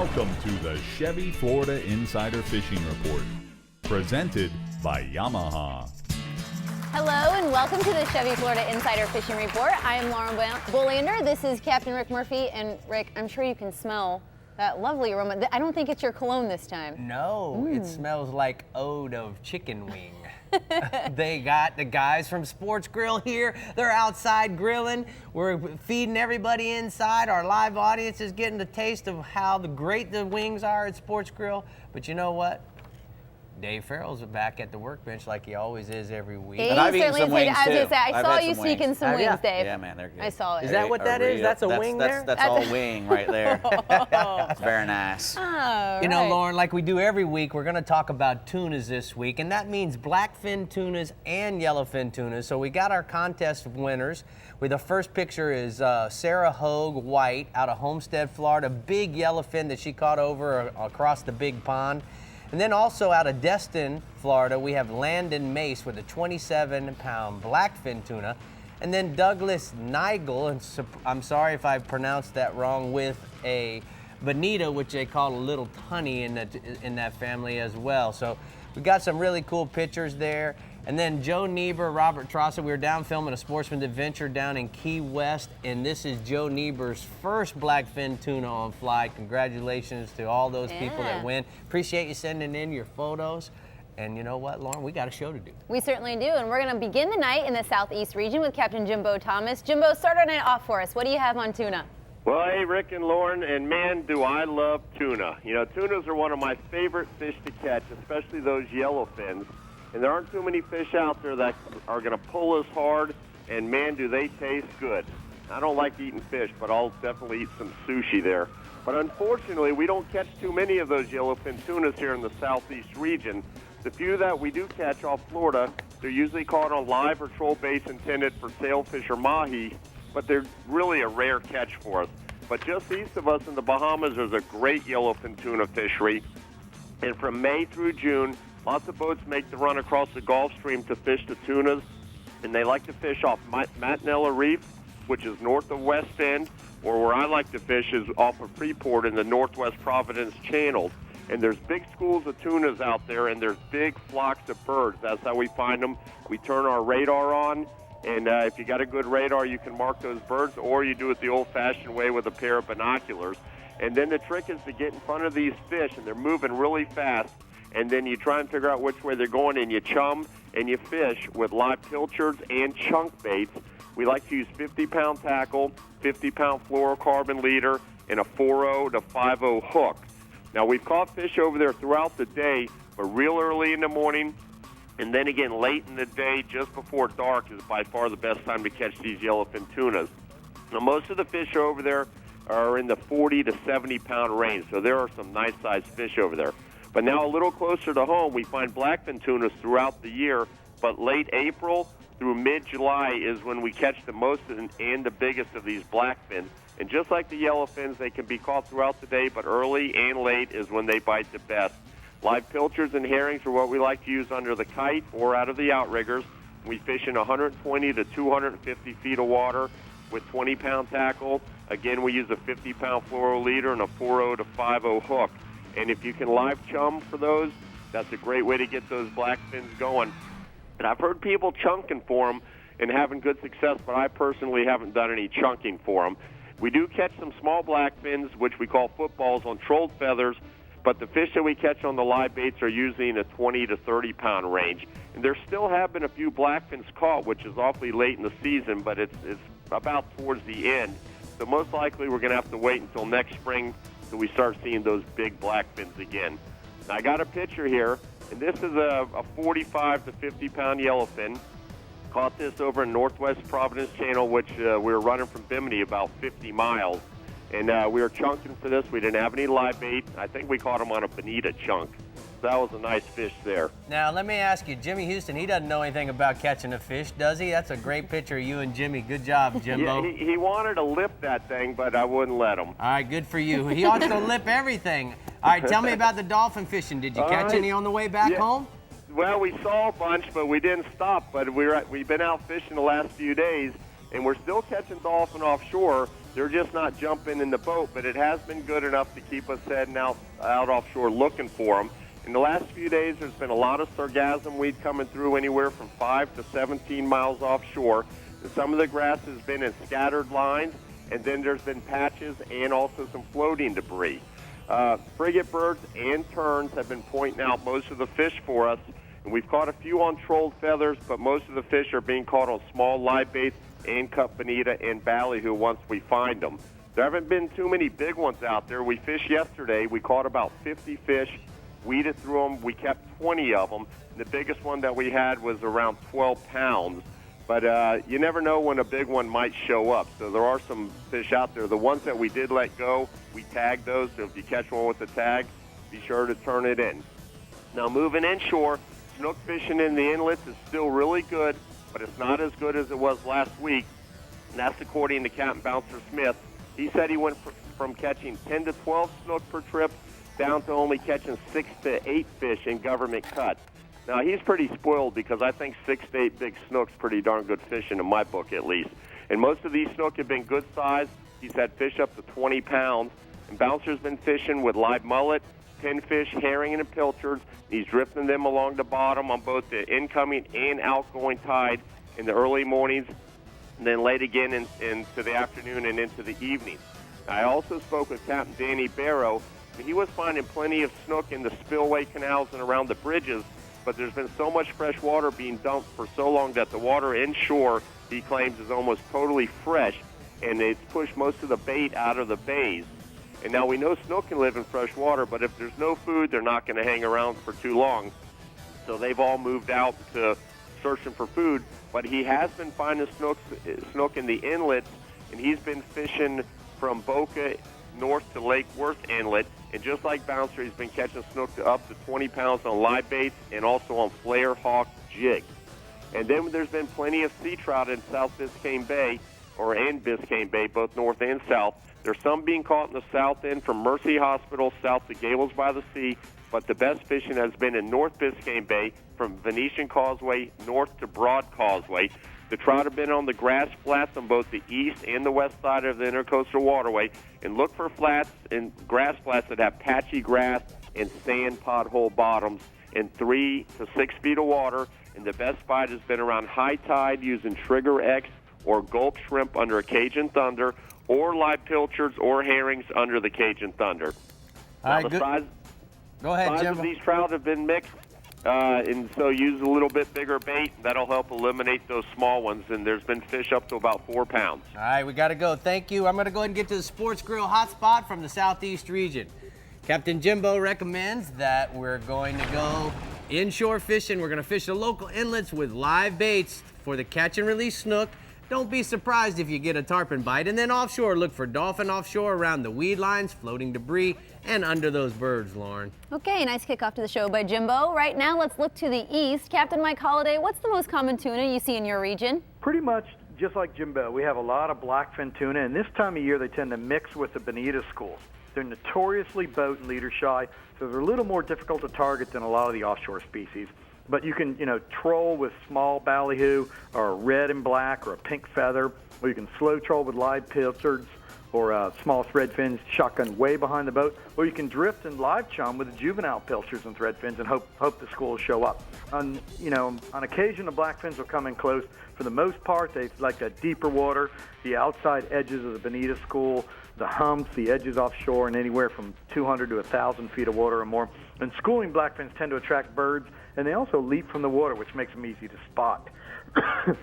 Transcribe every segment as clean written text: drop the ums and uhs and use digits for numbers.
Welcome to the Chevy Florida Insider Fishing Report, presented by Yamaha. Hello and welcome to the Chevy Florida Insider Fishing Report. I am Lauren Bolander. This is Captain Rick Murphy. And Rick, I'm sure you can smell that lovely aroma. I don't think it's your cologne this time. No, it smells like ode of chicken wing. They got the guys from Sports Grill here. They're outside grilling. We're feeding everybody inside. Our live audience is getting the taste of how great the wings are at Sports Grill. But you know what? Dave Farrell's back at the workbench like he always is every week. And I've eaten some wings too. I saw you sneaking some wings, Dave. Yeah, man, they're good. I saw it. Is that what that is? That's a wing there? That's all wing right there. It's very nice. Oh, You know, Lauren, like we do every week, we're going to talk about tunas this week, and that means blackfin tunas and yellowfin tunas. So we got our contest winners. The first picture is Sarah Hogue White out of Homestead, Florida. Big yellowfin that she caught over across the big pond. And then also out of Destin, Florida, we have Landon Mace with a 27-pound blackfin tuna. And then Douglas Nigel, and I'm sorry if I pronounced that wrong, with a bonita, which they call a little tunny in that family as well. So we got some really cool pictures there. And then Joe Niebuhr, Robert Trossa, we were down filming a Sportsman's Adventure down in Key West, and this is Joe Niebuhr's first blackfin tuna on fly. Congratulations to all those people that win. Appreciate you sending in your photos. And you know what, Lauren, we got a show to do. We certainly do, and we're going to begin the night in the Southeast region with Captain Jimbo Thomas. Jimbo, start our night off for us. What do you have on tuna? Well, hey, Rick and Lauren, and man, do I love tuna. You know, tunas are one of my favorite fish to catch, especially those yellowfins. And there aren't too many fish out there that are going to pull us hard, and man, do they taste good. I don't like eating fish, but I'll definitely eat some sushi there. But unfortunately, we don't catch too many of those yellowfin tunas here in the Southeast region. The few that we do catch off Florida, they're usually caught on live or troll baits intended for sailfish or mahi, but they're really a rare catch for us. But just east of us in the Bahamas, there's a great yellowfin tuna fishery. And from May through June, lots of boats make the run across the Gulf Stream to fish the tunas, and they like to fish off Matinella Reef, which is north of West End, or where I like to fish is off of Freeport in the Northwest Providence Channel. And there's big schools of tunas out there, and there's big flocks of birds. That's how we find them. We turn our radar on, and if you got a good radar, you can mark those birds, or you do it the old-fashioned way with a pair of binoculars. And then the trick is to get in front of these fish, and they're moving really fast. And then you try and figure out which way they're going, and you chum and you fish with live pilchards and chunk baits. We like to use 50-pound tackle, 50-pound fluorocarbon leader, and a 4.0 to 5.0 hook. Now, we've caught fish over there throughout the day, but real early in the morning, and then again late in the day, just before dark, is by far the best time to catch these yellowfin tunas. Now, most of the fish over there are in the 40 to 70-pound range, so there are some nice-sized fish over there. But now a little closer to home, we find blackfin tunas throughout the year, but late April through mid-July is when we catch the most and the biggest of these blackfins. And just like the yellowfins, they can be caught throughout the day, but early and late is when they bite the best. Live pilchards and herrings are what we like to use under the kite or out of the outriggers. We fish in 120 to 250 feet of water with 20-pound tackle. Again, we use a 50-pound fluoro leader and a 4.0 to 5.0 hook. And if you can live chum for those, that's a great way to get those blackfins going. And I've heard people chunking for them and having good success, but I personally haven't done any chunking for them. We do catch some small blackfins, which we call footballs, on trolled feathers, but the fish that we catch on the live baits are usually in the 20 to 30-pound range. And there still have been a few blackfins caught, which is awfully late in the season, but it's about towards the end. So most likely we're going to have to wait until next spring till we start seeing those big blackfins again. Now, I got a picture here, and this is a 45 to 50-pound yellowfin. Caught this over in Northwest Providence Channel, which we were running from Bimini about 50 miles. And we were chunking for this. We didn't have any live bait. I think we caught him on a bonita chunk. So that was a nice fish there. Now, let me ask you, Jimmy Houston, he doesn't know anything about catching a fish, does he? That's a great picture of you and Jimmy. Good job, Jimbo. Yeah, he wanted to lip that thing, but I wouldn't let him. All right, good for you. He wants to lip everything. All right, tell me about the dolphin fishing. Did you catch any on the way back home? Well, we saw a bunch, but we didn't stop. But we've been out fishing the last few days, and we're still catching dolphin offshore. they're just not jumping in the boat, but it has been good enough to keep us heading out offshore looking for them. In the last few days, there's been a lot of sargassum weed coming through anywhere from 5 to 17 miles offshore. And some of the grass has been in scattered lines, and then there's been patches and also some floating debris. Frigate birds and terns have been pointing out most of the fish for us, and we've caught a few on trolled feathers, but most of the fish are being caught on small live baits and cut bonita and ballyhoo once we find them. There haven't been too many big ones out there. We fished yesterday. We caught about 50 fish, weeded through them. We kept 20 of them. The biggest one that we had was around 12 pounds. But you never know when a big one might show up. So there are some fish out there. The ones that we did let go, we tagged those. So if you catch one with a tag, be sure to turn it in. Now moving inshore, snook fishing in the inlets is still really good, but it's not as good as it was last week. And that's according to Captain Bouncer Smith. He said he went from catching 10 to 12 snook per trip down to only catching 6 to 8 fish in government cuts. Now, he's pretty spoiled because I think 6 to 8 big snook's pretty darn good fishing in my book, at least. And most of these snook have been good size. He's had fish up to 20 pounds. And Bouncer's been fishing with live mullet, pinfish, herring, and pilchards. He's drifting them along the bottom on both the incoming and outgoing tide in the early mornings, and then late again into the afternoon and into the evening. I also spoke with Captain Danny Barrow. He was finding plenty of snook in the spillway canals and around the bridges, but there's been so much fresh water being dumped for so long that the water inshore, he claims, is almost totally fresh, and it's pushed most of the bait out of the bays. And now we know snook can live in fresh water, but if there's no food, they're not going to hang around for too long. So they've all moved out to searching for food, but he has been finding snook in the inlets, and he's been fishing from Boca north to Lake Worth Inlet. And just like Bouncer, he's been catching snook to up to 20 pounds on live baits and also on flare hawk jigs. And then there's been plenty of sea trout in South Biscayne Bay, or in Biscayne Bay, both north and south. There's some being caught in the south end from Mercy Hospital south to Gables by the Sea, but the best fishing has been in North Biscayne Bay from Venetian Causeway north to Broad Causeway. The trout have been on the grass flats on both the east and the west side of the Intercoastal Waterway, and look for flats and grass flats that have patchy grass and sand pothole bottoms in 3 to 6 feet of water. And the best spot has been around high tide using Trigger X or gulp shrimp under a Cajun Thunder, or live pilchards or herrings under the Cajun Thunder. All right, the good. size Go ahead, Jim. of these trout have been mixed, and so use a little bit bigger bait. That'll help eliminate those small ones, and there's been fish up to about 4 pounds. All right, we got to go. Thank you. I'm going to go ahead and get to the Sports Grill hotspot from the Southeast region. Captain Jimbo recommends that we're going to go inshore fishing. We're going to fish the local inlets with live baits for the catch and release snook. Don't be surprised if you get a tarpon bite. And then offshore, look for dolphin offshore around the weed lines, floating debris, and under those birds, Lauren. Okay, nice kickoff to the show by Jimbo. Right now, let's look to the east. Captain Mike Holliday, what's the most common tuna you see in your region? Pretty much just like Jimbo. We have a lot of blackfin tuna, and this time of year they tend to mix with the bonita schools. They're notoriously boat and leader shy, so they're a little more difficult to target than a lot of the offshore species. But you can, troll with small ballyhoo or a red and black or a pink feather, or you can slow troll with live pilchards or small thread fins shotgun way behind the boat, or you can drift and live chum with the juvenile pilchards and thread fins and hope the schools show up. On occasion the blackfins will come in close. For the most part, they like that deeper water, the outside edges of the bonita school, the humps, the edges offshore, and anywhere from 200 to 1,000 feet of water or more. And schooling blackfins tend to attract birds, and they also leap from the water, which makes them easy to spot.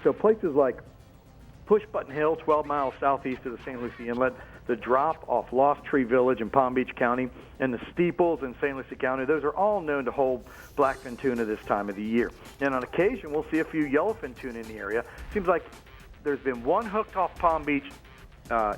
So places like Push Button Hill, 12 miles southeast of the St. Lucie Inlet, the drop off Lost Tree Village in Palm Beach County, and the steeples in St. Lucie County, those are all known to hold blackfin tuna this time of the year. And on occasion, we'll see a few yellowfin tuna in the area. Seems like there's been one hooked off Palm Beach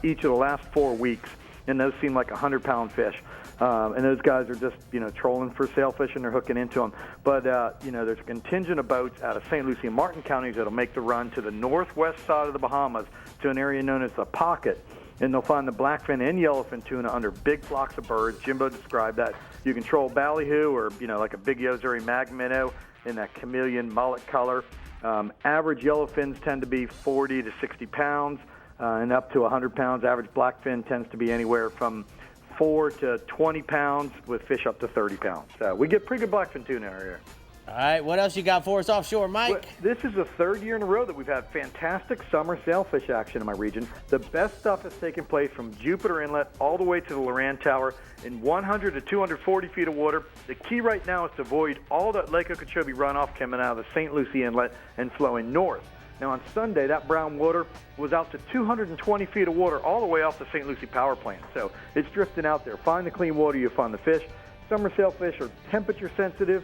each of the last 4 weeks, and those seem like 100-pound fish. And those guys are just, trolling for sailfish, and they're hooking into them. But, there's a contingent of boats out of St. Lucie and Martin counties that'll make the run to the northwest side of the Bahamas to an area known as the Pocket. And they'll find the blackfin and yellowfin tuna under big flocks of birds. Jimbo described that. You can troll ballyhoo or, like a big Yozuri mag minnow in that chameleon mullet color. Average yellowfins tend to be 40 to 60 pounds. and up to 100 pounds. Average blackfin tends to be anywhere from 4 to 20 pounds with fish up to 30 pounds. So we get pretty good blackfin tuna here. All right, what else you got for us offshore, Mike? Well, this is the third year in a row that we've had fantastic summer sailfish action in my region. The best stuff has taken place from Jupiter Inlet all the way to the Loran Tower in 100 to 240 feet of water. The key right now is to avoid all that Lake Okeechobee runoff coming out of the St. Lucie Inlet and flowing north. Now on Sunday, that brown water was out to 220 feet of water all the way off the St. Lucie power plant. So it's drifting out there. Find the clean water, you'll find the fish. Summer sailfish are temperature sensitive,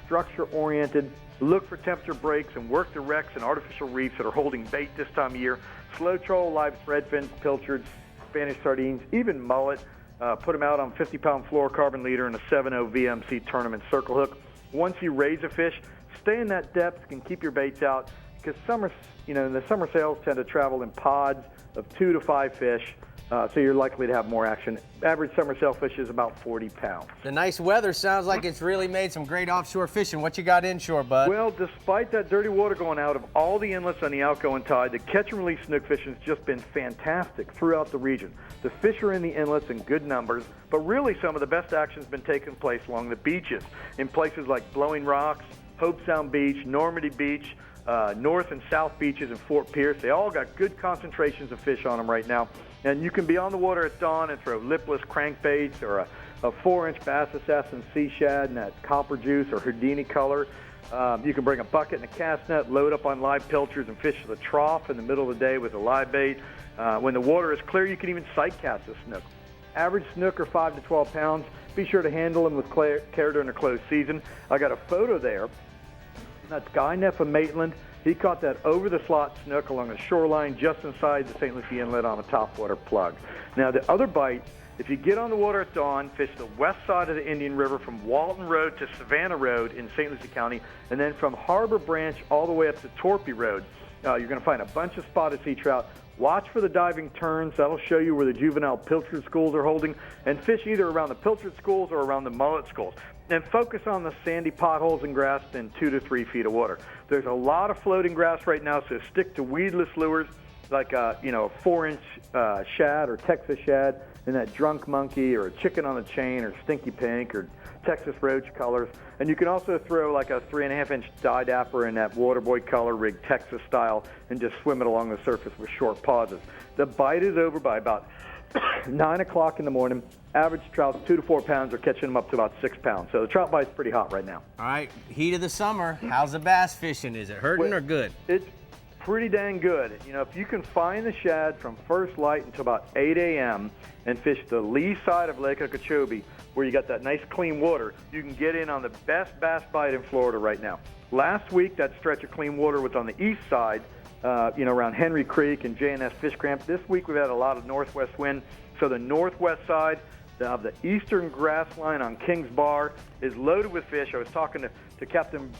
structure oriented. Look for temperature breaks and work the wrecks and artificial reefs that are holding bait this time of year. Slow troll, live threadfins, pilchards, Spanish sardines, even mullet. Put them out on 50-pound fluorocarbon leader in a 7.0 VMC tournament circle hook. Once you raise a fish, stay in that depth, can keep your baits out, because the summer sails tend to travel in pods of 2 to 5 fish, so you're likely to have more action. Average summer sailfish is about 40 pounds. The nice weather sounds like it's really made some great offshore fishing. What you got inshore, bud? Well, despite that dirty water going out of all the inlets on the outgoing tide, the catch and release snook fishing has just been fantastic throughout the region. The fish are in the inlets in good numbers, but really some of the best action has been taking place along the beaches in places like Blowing Rocks, Hope Sound Beach, Normandy Beach, North and South beaches, and Fort Pierce. They all got good concentrations of fish on them right now. And you can be on the water at dawn and throw lipless crankbaits or a 4-inch bass assassin sea shad in that copper juice or Houdini color. You can bring a bucket and a cast net, load up on live pilchards, and fish the trough in the middle of the day with a live bait. When the water is clear, you can even sight cast a snook. Average snook are 5 to 12 pounds. Be sure to handle them with care during the closed season. I got a photo there. That's Guy Neff of Maitland. He caught that over-the-slot snook along the shoreline just inside the St. Lucie Inlet on a topwater plug. Now, the other bite, if you get on the water at dawn, fish the west side of the Indian River from Walton Road to Savannah Road in St. Lucie County, and then from Harbor Branch all the way up to Torpy Road, you're going to find a bunch of spotted sea trout. Watch for the diving turns. That'll show you where the juvenile pilchard schools are holding, and fish either around the pilchard schools or around the mullet schools. And focus on the sandy potholes and grass in 2 to 3 feet of water. There's a lot of floating grass right now, so stick to weedless lures like a 4-inch shad or Texas shad, and that drunk monkey or a chicken on the chain or stinky pink or Texas roach colors. And you can also throw like a 3.5-inch dye dapper in that waterboy color rig Texas style and just swim it along the surface with short pauses. The bite is over by about 9 o'clock in the morning. Average trout's 2 to 4 pounds. Are catching them up to about 6 pounds. So the trout bite's pretty hot right now. All right, heat of the summer. How's the bass fishing? Is it hurting or good? It's pretty dang good. If you can find the shad from first light until about 8 a.m. and fish the lee side of Lake Okeechobee, where you got that nice clean water, you can get in on the best bass bite in Florida right now. Last week, that stretch of clean water was on the east side, around Henry Creek and J&S Fish Cramp. This week, we've had a lot of northwest wind, so the northwest side of the eastern grass line on Kings Bar is loaded with fish. I was talking to Captain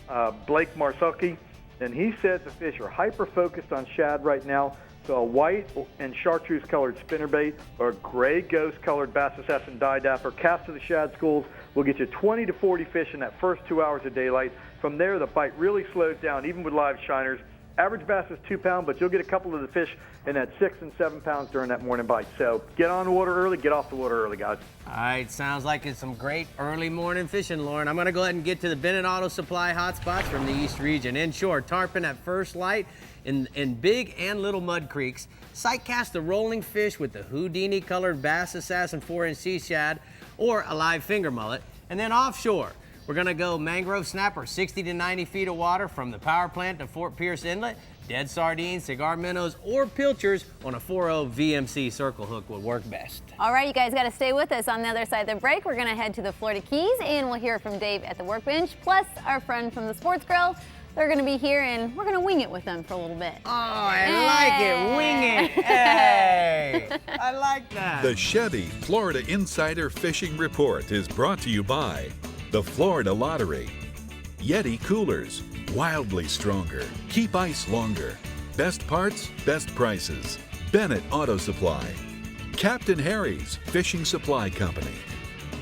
Blake Marsucki, and he said the fish are hyper-focused on shad right now. So a white and chartreuse-colored spinnerbait or a gray ghost-colored bass assassin dye dapper cast to the shad schools will get you 20 to 40 fish in that first 2 hours of daylight. From there, the bite really slows down, even with live shiners. Average bass is 2 pounds, but you'll get a couple of the fish in that 6 and 7 pounds during that morning bite. So get on the water early, get off the water early, guys. All right, sounds like it's some great early morning fishing, Lauren. I'm going to go ahead and get to the Bennett Auto Supply hotspots from the East region. Inshore, tarpon at first light in big and little mud creeks. Sight cast the rolling fish with the Houdini-colored bass assassin 4-inch sea shad or a live finger mullet. And then offshore, we're going to go mangrove snapper, 60 to 90 feet of water from the power plant to Fort Pierce Inlet, dead sardines, cigar minnows, or pilchards on a 4.0 VMC circle hook will work best. All right, you guys got to stay with us. On the other side of the break, we're going to head to the Florida Keys, and we'll hear from Dave at the Workbench, plus our friend from the Sports Grill. They're going to be here, and we're going to wing it with them for a little bit. Oh, I like it. Wing it. Hey, I like that. The Chevy Florida Insider Fishing Report is brought to you by the Florida Lottery, Yeti Coolers, wildly stronger, keep ice longer, best parts, best prices, Bennett Auto Supply, Captain Harry's Fishing Supply Company,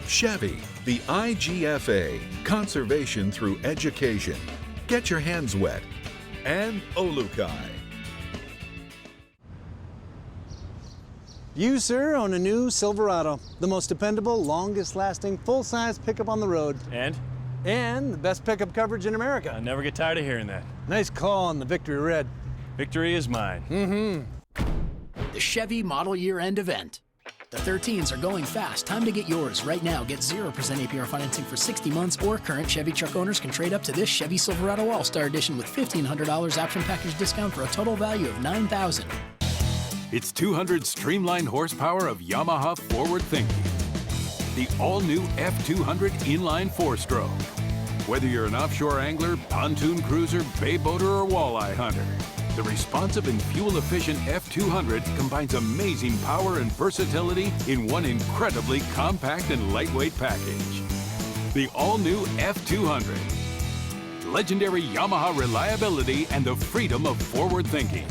Chevy, the IGFA, conservation through education, get your hands wet, and Olukai. You, sir, own a new Silverado. The most dependable, longest-lasting, full-size pickup on the road. And the best pickup coverage in America. I never get tired of hearing that. Nice call on the Victory Red. Victory is mine. The Chevy Model Year End event. The 13s are going fast. Time to get yours. Right now, get 0% APR financing for 60 months, or current Chevy truck owners can trade up to this Chevy Silverado All-Star Edition with $1,500 option package discount for a total value of $9,000. It's 200 streamlined horsepower of Yamaha forward thinking. The all-new F200 inline four-stroke. Whether you're an offshore angler, pontoon cruiser, bay boater, or walleye hunter, the responsive and fuel-efficient F200 combines amazing power and versatility in one incredibly compact and lightweight package. The all-new F200. Legendary Yamaha reliability and the freedom of forward thinking.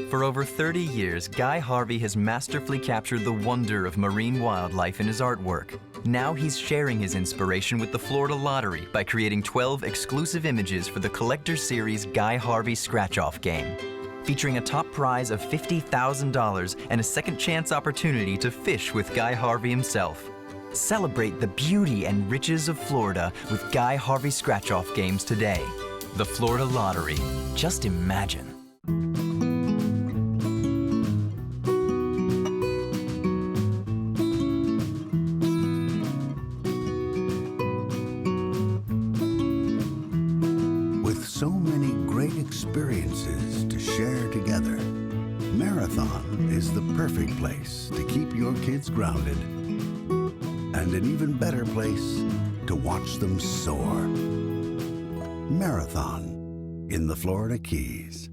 For over 30 years, Guy Harvey has masterfully captured the wonder of marine wildlife in his artwork. Now he's sharing his inspiration with the Florida Lottery by creating 12 exclusive images for the Collector Series Guy Harvey Scratch-Off game, featuring a top prize of $50,000 and a second chance opportunity to fish with Guy Harvey himself. Celebrate the beauty and riches of Florida with Guy Harvey Scratch-Off games today. The Florida Lottery. Just imagine. So many great experiences to share together. Marathon is the perfect place to keep your kids grounded, and an even better place to watch them soar. Marathon in the Florida Keys.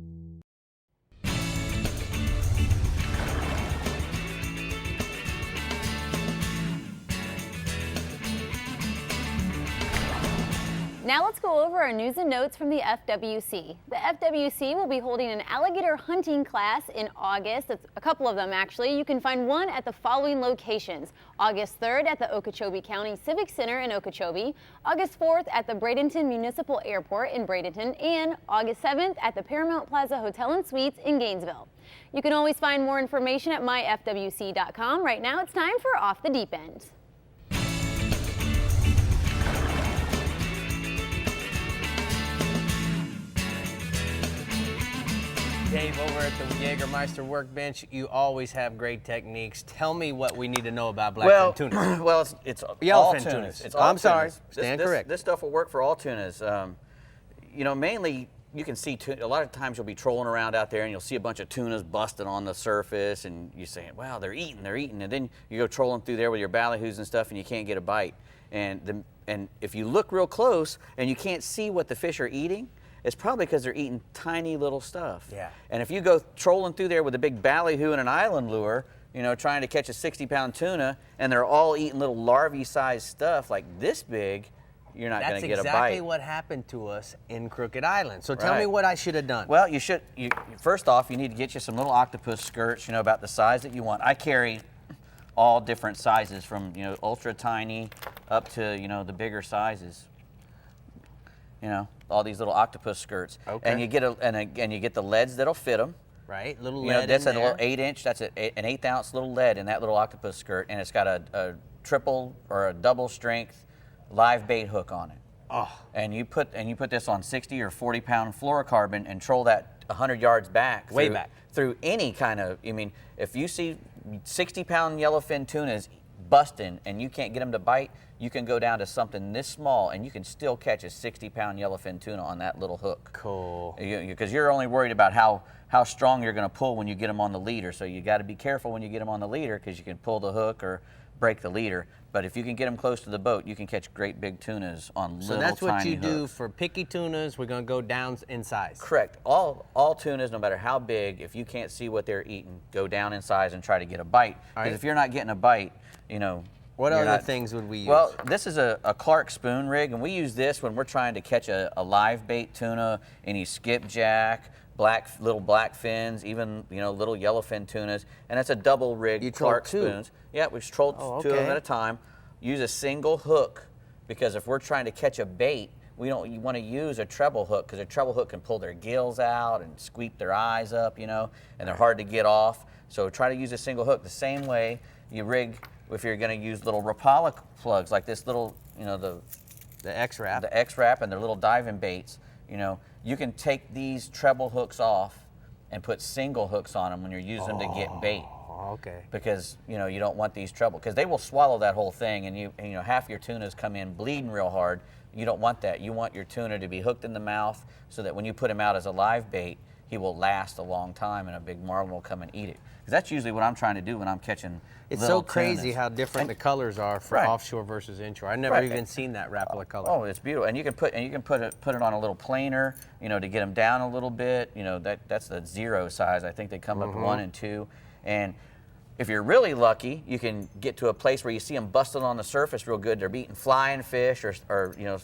Now let's go over our news and notes from the FWC. The FWC will be holding an alligator hunting class in August. It's a couple of them, actually. You can find one at the following locations. August 3rd at the Okeechobee County Civic Center in Okeechobee, August 4th at the Bradenton Municipal Airport in Bradenton, and August 7th at the Paramount Plaza Hotel and Suites in Gainesville. You can always find more information at myfwc.com. Right now it's time for Off the Deep End. Dave, over at the Jägermeister Workbench, you always have great techniques. Tell me what we need to know about blackfin tunas. Well, it's all Yellowfin tunas. tunas. I'm sorry. Stand correct. This stuff will work for all tunas. You know, mainly you can see a lot of times you'll be trolling around out there and you'll see a bunch of tunas busting on the surface, and you're saying, "Wow, they're eating," and then you go trolling through there with your ballyhoos and stuff, and you can't get a bite. And if you look real close and you can't see what the fish are eating, it's probably because they're eating tiny little stuff. Yeah. And if you go trolling through there with a big ballyhoo and an island lure, you know, trying to catch a 60-pound tuna, and they're all eating little larvae-sized stuff like this big, you're not going to get a bite. That's exactly what happened to us in Crooked Island. So tell me what I should have done. Well, first off, you need to get you some little octopus skirts, you know, about the size that you want. I carry all different sizes from, you know, ultra tiny up to, you know, the bigger sizes. You know, all these little octopus skirts. Okay. And you get you get the leads that'll fit them. Right, little you know, lead that's in a little 8-inch. That's an 1/8 ounce little lead in that little octopus skirt, and it's got a triple or a double strength live bait hook on it. Oh. And you put this on 60 or 40 pound fluorocarbon and troll that 100 yards back. Way back. Through any kind of, I mean, if you see 60-pound yellowfin tunas busting and you can't get them to bite, you can go down to something this small and you can still catch a 60-pound yellowfin tuna on that little hook. Cool. Because you're only worried about how strong you're going to pull when you get them on the leader. So you got to be careful when you get them on the leader, because you can pull the hook or break the leader. But if you can get them close to the boat, you can catch great big tunas on little tiny hooks. So that's what you do for picky tunas. We're going to go down in size. Correct. All tunas, no matter how big, if you can't see what they're eating, go down in size and try to get a bite. Because if you're not getting a bite, you know. What other things would we use? Well, this is a Clark spoon rig, and we use this when we're trying to catch a live bait tuna, any skipjack, little black fins, even, you know, little yellowfin tunas, and it's a double rig Clark spoons. Yeah, we've trolled two of them at a time. Use a single hook, because if we're trying to catch a bait, you want to use a treble hook, because a treble hook can pull their gills out and squeak their eyes up, you know, and they're hard to get off. So try to use a single hook the same way you rig if you're going to use little Rapala plugs like this little, you know, the X-Wrap. The X-Wrap and their little diving baits. You know, you can take these treble hooks off and put single hooks on them when you're using them to get bait. Okay. Because, you know, you don't want these treble, because they will swallow that whole thing, and you know, half your tunas come in bleeding real hard. You don't want that. You want your tuna to be hooked in the mouth so that when you put him out as a live bait, he will last a long time and a big marlin will come and eat it. Because that's usually what I'm trying to do when I'm catching It's little so crazy tunas. how different the colors are for Right. offshore versus inshore. I've never even seen that Rapala color. Oh, it's beautiful, and you can put it on a little planer, you know, to get them down a little bit. You know, that's the 0 size. I think they come up to 1 and 2, and if you're really lucky, you can get to a place where you see them busting on the surface real good. They're eating flying fish or you know,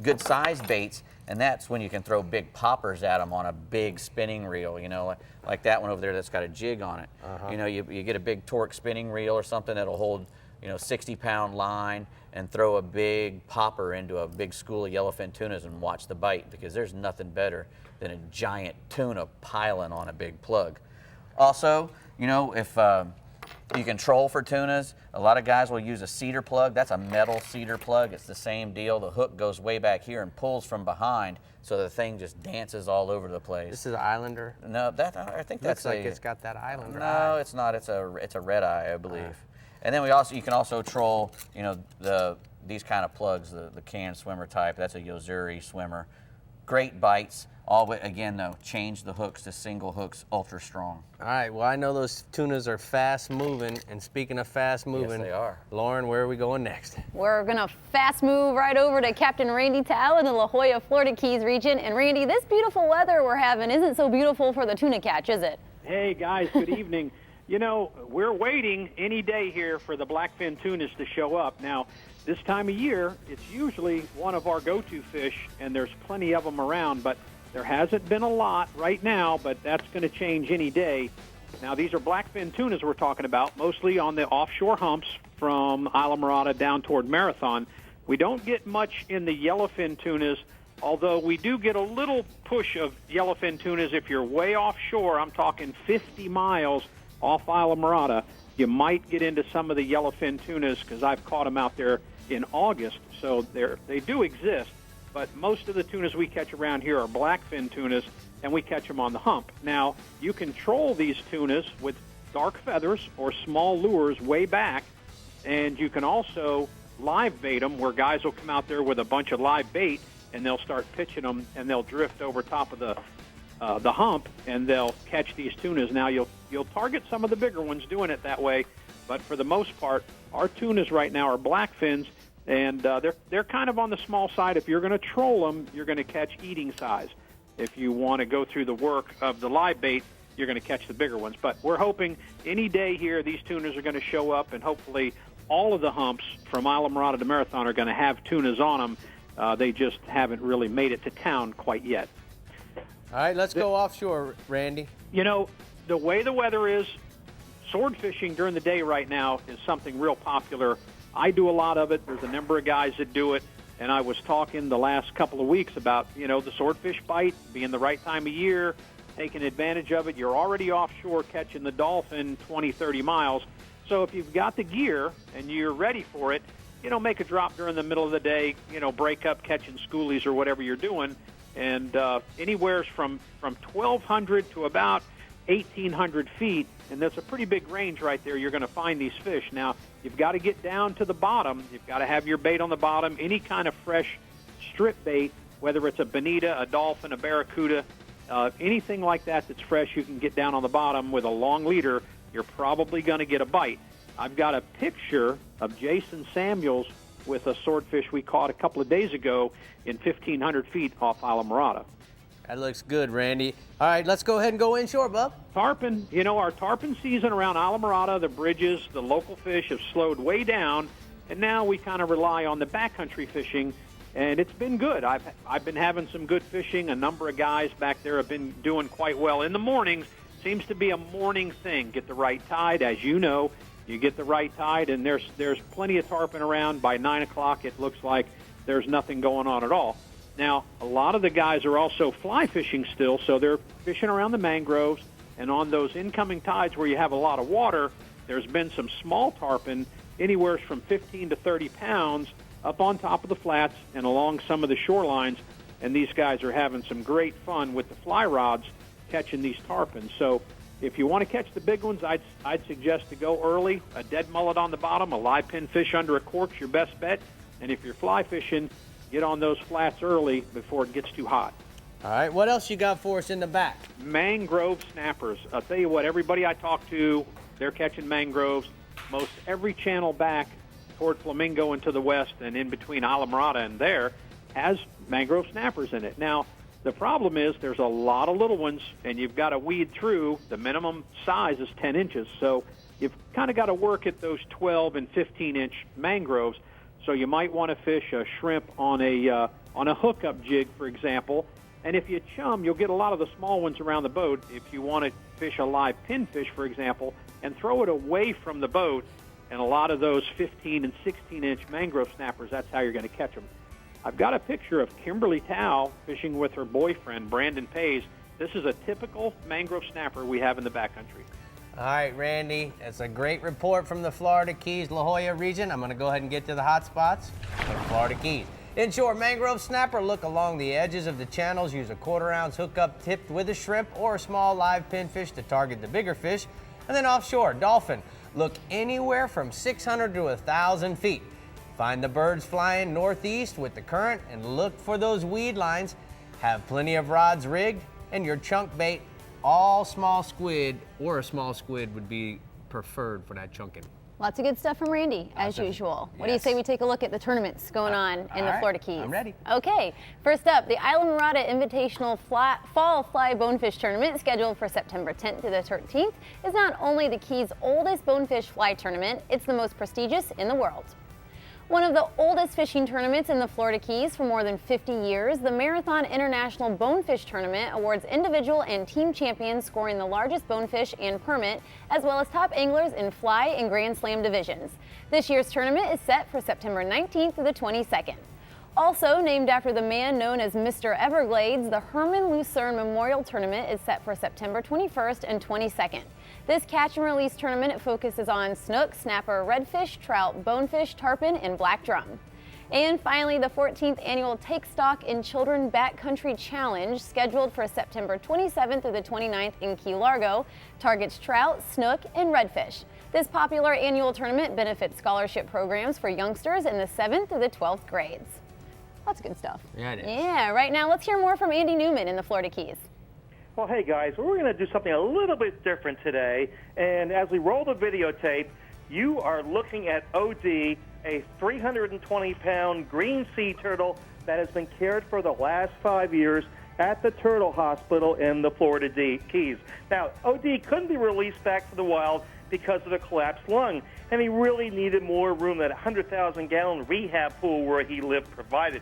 good sized baits, and that's when you can throw big poppers at them on a big spinning reel. You know, like that one over there that's got a jig on it. You know, you get a big torque spinning reel or something that'll hold, you know, 60-pound line, and throw a big popper into a big school of yellowfin tunas and watch the bite, because there's nothing better than a giant tuna piling on a big plug. Also, you know, if you can troll for tunas, a lot of guys will use a cedar plug. That's a metal cedar plug. It's the same deal. The hook goes way back here and pulls from behind, so the thing just dances all over the place. This is an Islander? No, I think that's looks like it's got that Islander No, eye. it's not. It's a red eye, I believe. And then you can also troll, you know, these kind of plugs, the canned swimmer type. That's a Yozuri swimmer. Great bites. Again, though, change the hooks to single hooks, ultra strong. All right, well, I know those tunas are fast moving, and speaking of fast moving, Yes, they are. Lauren, where are we going next? We're gonna fast move right over to Captain Randy Tal in the La Jolla, Florida Keys region. And Randy, this beautiful weather we're having isn't so beautiful for the tuna catch, is it? Hey guys, good evening. You know, we're waiting any day here for the blackfin tunas to show up. Now, this time of year, it's usually one of our go-to fish, and there's plenty of them around, but there hasn't been a lot right now, but that's going to change any day. Now, these are blackfin tunas we're talking about, mostly on the offshore humps from Islamorada down toward Marathon. We don't get much in the yellowfin tunas, although we do get a little push of yellowfin tunas if you're way offshore. I'm talking 50 miles off Islamorada. You might get into some of the yellowfin tunas because I've caught them out there in August, so they do exist. But most of the tunas we catch around here are blackfin tunas, and we catch them on the hump. Now, you can troll these tunas with dark feathers or small lures way back, and you can also live bait them, where guys will come out there with a bunch of live bait, and they'll start pitching them, and they'll drift over top of the hump, and they'll catch these tunas. Now, you'll target some of the bigger ones doing it that way, but for the most part, our tunas right now are blackfins, and they're kind of on the small side. If you're going to troll them, you're going to catch eating size. If you want to go through the work of the live bait, you're going to catch the bigger ones. But we're hoping any day here these tunas are going to show up, and hopefully all of the humps from Islamorada to Marathon are going to have tunas on them. They just haven't really made it to town quite yet. All right, let's go offshore, Randy. You know, the way the weather is, sword fishing during the day right now is something real popular. I do a lot of it. There's a number of guys that do it. And I was talking the last couple of weeks about, you know, the swordfish bite, being the right time of year, taking advantage of it. You're already offshore catching the dolphin 20, 30 miles. So if you've got the gear and you're ready for it, you know, make a drop during the middle of the day, you know, break up catching schoolies or whatever you're doing. And anywhere from 1,200 to about 1,800 feet, and that's a pretty big range right there, you're going to find these fish. Now, you've got to get down to the bottom. You've got to have your bait on the bottom. Any kind of fresh strip bait, whether it's a bonita, a dolphin, a barracuda, anything like that that's fresh, you can get down on the bottom with a long leader. You're probably going to get a bite. I've got a picture of Jason Samuels with a swordfish we caught a couple of days ago in 1,500 feet off Islamorada. That looks good, Randy. All right, let's go ahead and go inshore, bub. Tarpon, you know, our tarpon season around Islamorada, the bridges, the local fish have slowed way down, and now we kind of rely on the backcountry fishing, and it's been good. I've been having some good fishing. A number of guys back there have been doing quite well. In the mornings, seems to be a morning thing. Get the right tide, as you know. You get the right tide, and there's plenty of tarpon around. By 9 o'clock, it looks like there's nothing going on at all. Now, a lot of the guys are also fly fishing still, so they're fishing around the mangroves, and on those incoming tides where you have a lot of water, there's been some small tarpon, anywhere from 15 to 30 pounds, up on top of the flats and along some of the shorelines, and these guys are having some great fun with the fly rods catching these tarpon. So if you want to catch the big ones, I'd suggest to go early. A dead mullet on the bottom, a live pin fish under a cork's your best bet, and if you're fly fishing, get on those flats early before it gets too hot. All right, what else you got for us in the back? Mangrove snappers. I'll tell you what, everybody I talk to, they're catching mangroves. Most every channel back toward Flamingo and to the west and in between Alamorada and there has mangrove snappers in it. Now, the problem is there's a lot of little ones, and you've got to weed through. The minimum size is 10 inches, so you've kind of got to work at those 12 and 15-inch mangroves. So you might want to fish a shrimp on a hookup jig, for example. And if you chum, you'll get a lot of the small ones around the boat. If you want to fish a live pinfish, for example, and throw it away from the boat, and a lot of those 15 and 16-inch mangrove snappers, that's how you're going to catch them. I've got a picture of Kimberly Tao fishing with her boyfriend, Brandon Pays. This is a typical mangrove snapper we have in the backcountry. All right, Randy, that's a great report from the Florida Keys, La Jolla region. I'm going to go ahead and get to the hot spots of the Florida Keys. Inshore mangrove snapper, look along the edges of the channels. Use a 1/4-ounce hookup tipped with a shrimp or a small live pinfish to target the bigger fish. And then offshore, dolphin, look anywhere from 600 to 1,000 feet. Find the birds flying northeast with the current and look for those weed lines. Have plenty of rods rigged and your chunk bait. All small squid or a small squid would be preferred for that chunking. Lots of good stuff from Randy, as usual. What do you say we take a look at the tournaments going on in the Florida Keys? I'm ready. Okay, first up, the Islamorada Invitational Fall Fly Bonefish Tournament, scheduled for September 10th to the 13th, is not only the Keys' oldest bonefish fly tournament, it's the most prestigious in the world. One of the oldest fishing tournaments in the Florida Keys for more than 50 years, the Marathon International Bonefish Tournament awards individual and team champions scoring the largest bonefish and permit, as well as top anglers in fly and Grand Slam divisions. This year's tournament is set for September 19th to the 22nd. Also named after the man known as Mr. Everglades, the Herman Lucerne Memorial Tournament is set for September 21st and 22nd. This catch and release tournament focuses on snook, snapper, redfish, trout, bonefish, tarpon, and black drum. And finally, the 14th annual Take Stock in Children Backcountry Challenge, scheduled for September 27th through the 29th in Key Largo, targets trout, snook, and redfish. This popular annual tournament benefits scholarship programs for youngsters in the 7th through the 12th grades. Lots of good stuff. Yeah, it is. Yeah, right now let's hear more from Andy Newman in the Florida Keys. Well, hey guys, we're going to do something a little bit different today. And as we roll the videotape, you are looking at OD, a 320-pound green sea turtle that has been cared for the last 5 years at the Turtle Hospital in the Florida Keys. Now, OD couldn't be released back to the wild because of a collapsed lung, and he really needed more room that 100,000-gallon rehab pool where he lived provided.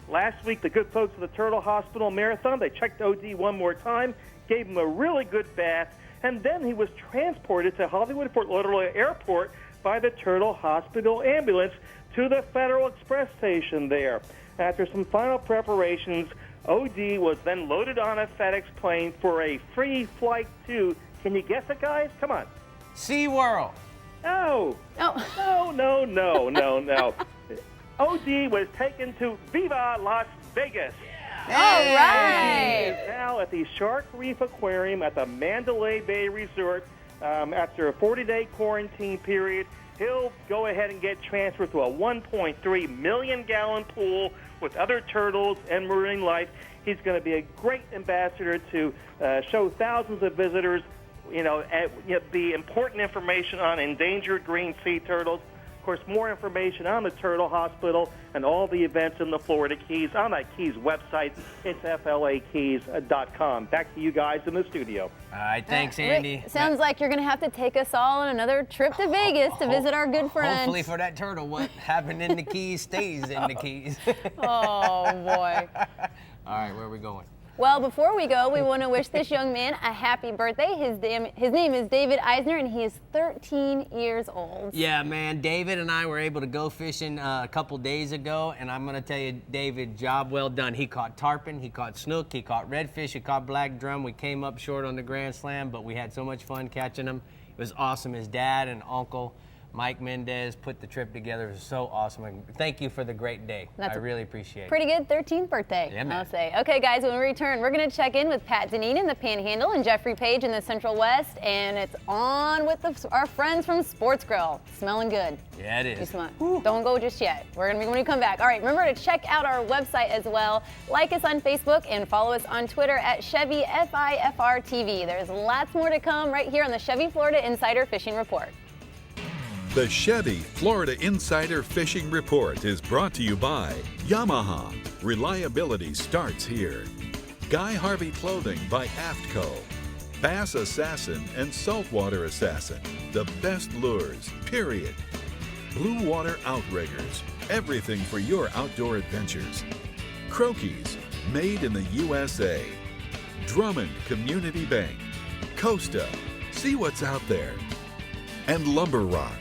Last week, the good folks at the Turtle Hospital Marathon, they checked OD one more time, gave him a really good bath, and then he was transported to Hollywood Fort Lauderdale Airport by the Turtle Hospital ambulance to the Federal Express station there. After some final preparations, OD was then loaded on a FedEx plane for a free flight to, can you guess it, guys? Come on. SeaWorld. No. Oh. No. OD was taken to Viva Las Vegas. All right. OD is now at the Shark Reef Aquarium at the Mandalay Bay Resort. After a 40-day quarantine period, he'll go ahead and get transferred to a 1.3 million-gallon pool with other turtles and marine life. He's going to be a great ambassador to show thousands of visitors, the important information on endangered green sea turtles. Of course, more information on the Turtle Hospital and all the events in the Florida Keys on that Keys website. It's flakeys.com. Back to you guys in the studio. All right, thanks, Andy. Rick, sounds like you're going to have to take us all on another trip to Vegas to visit our good friends. Hopefully for that turtle, what happened in the Keys stays in the Keys. Oh, boy. All right, where are we going? Well, before we go, we want to wish this young man a happy birthday. His name is David Eisner, and he is 13 years old. Yeah, man, David and I were able to go fishing a couple days ago, and I'm going to tell you, David, job well done. He caught tarpon, he caught snook, he caught redfish, he caught black drum. We came up short on the Grand Slam, but we had so much fun catching them. It was awesome. His dad and uncle, Mike Mendez, put the trip together. It was so awesome. And thank you for the great day. I really appreciate it. Pretty good 13th birthday, yeah, man. I'll say. Okay, guys, when we return, we're going to check in with Pat Deneen in the Panhandle and Jeffrey Page in the Central West, and it's on with our friends from Sports Grill. Smelling good. Yeah, it is. Don't go just yet. We're going to be when we come back. All right, remember to check out our website as well. Like us on Facebook and follow us on Twitter at Chevy FIFR TV. There's lots more to come right here on the Chevy Florida Insider Fishing Report. The Chevy Florida Insider Fishing Report is brought to you by Yamaha. Reliability starts here. Guy Harvey Clothing by AFTCO. Bass Assassin and Saltwater Assassin. The best lures, period. Blue Water Outriggers. Everything for your outdoor adventures. Croquis, made in the USA. Drummond Community Bank. Costa. See what's out there. And Lumber Rock.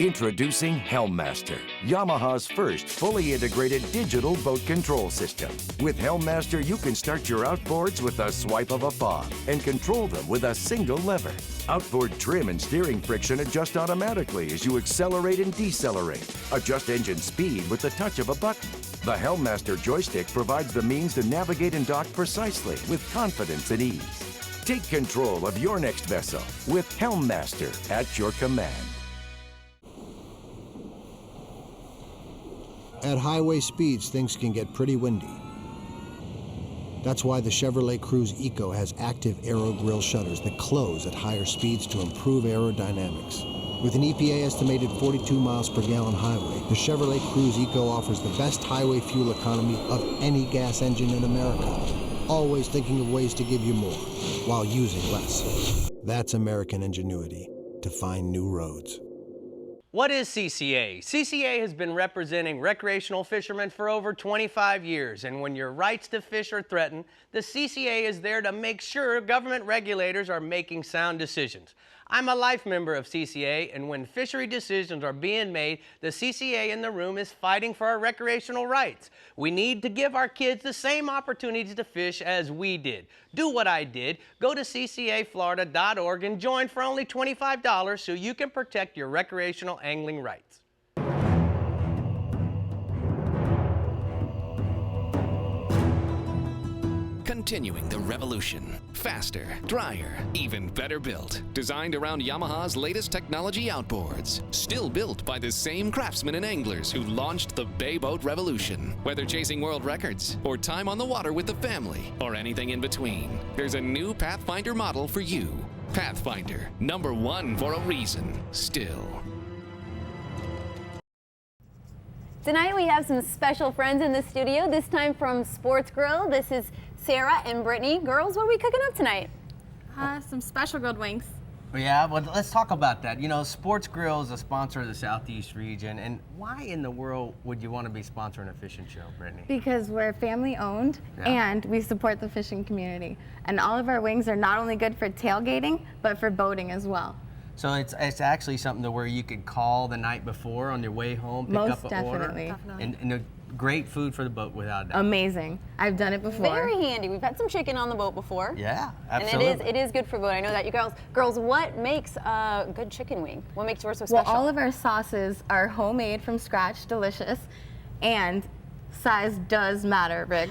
Introducing Helmmaster, Yamaha's first fully integrated digital boat control system. With Helmmaster, you can start your outboards with a swipe of a paw and control them with a single lever. Outboard trim and steering friction adjust automatically as you accelerate and decelerate. Adjust engine speed with the touch of a button. The Helmmaster joystick provides the means to navigate and dock precisely with confidence and ease. Take control of your next vessel with Helmmaster at your command. At highway speeds, things can get pretty windy. That's why the Chevrolet Cruze Eco has active aero grille shutters that close at higher speeds to improve aerodynamics. With an EPA estimated 42 miles per gallon highway, the Chevrolet Cruze Eco offers the best highway fuel economy of any gas engine in America. Always thinking of ways to give you more, while using less. That's American ingenuity to find new roads. What is CCA? CCA has been representing recreational fishermen for over 25 years, and when your rights to fish are threatened, the CCA is there to make sure government regulators are making sound decisions. I'm a life member of CCA, and when fishery decisions are being made, the CCA in the room is fighting for our recreational rights. We need to give our kids the same opportunities to fish as we did. Do what I did. Go to ccaflorida.org and join for only $25 so you can protect your recreational angling rights. Continuing the revolution. Faster, drier, even better built. Designed around Yamaha's latest technology outboards. Still built by the same craftsmen and anglers who launched the Bay Boat Revolution. Whether chasing world records, or time on the water with the family, or anything in between, there's a new Pathfinder model for you. Pathfinder, #1 for a reason, still. Tonight we have some special friends in the studio, this time from Sports Grill. This is Sarah and Brittany. Girls, what are we cooking up tonight? Some special grilled wings. Yeah, well, let's talk about that. You know, Sports Grill is a sponsor of the Southeast region, and why in the world would you want to be sponsoring a fishing show, Brittany? Because we're family owned and we support the fishing community. And all of our wings are not only good for tailgating, but for boating as well. So it's actually something to where you could call the night before on your way home, pick Most up an order. definitely. And a great food for the boat without a doubt. Amazing. I've done it before. Very handy. We've had some chicken on the boat before. Yeah, absolutely. And it is good for boat. I know that. You girls, what makes a good chicken wing? What makes yours so special? Well, all of our sauces are homemade from scratch, delicious, and size does matter, Rick.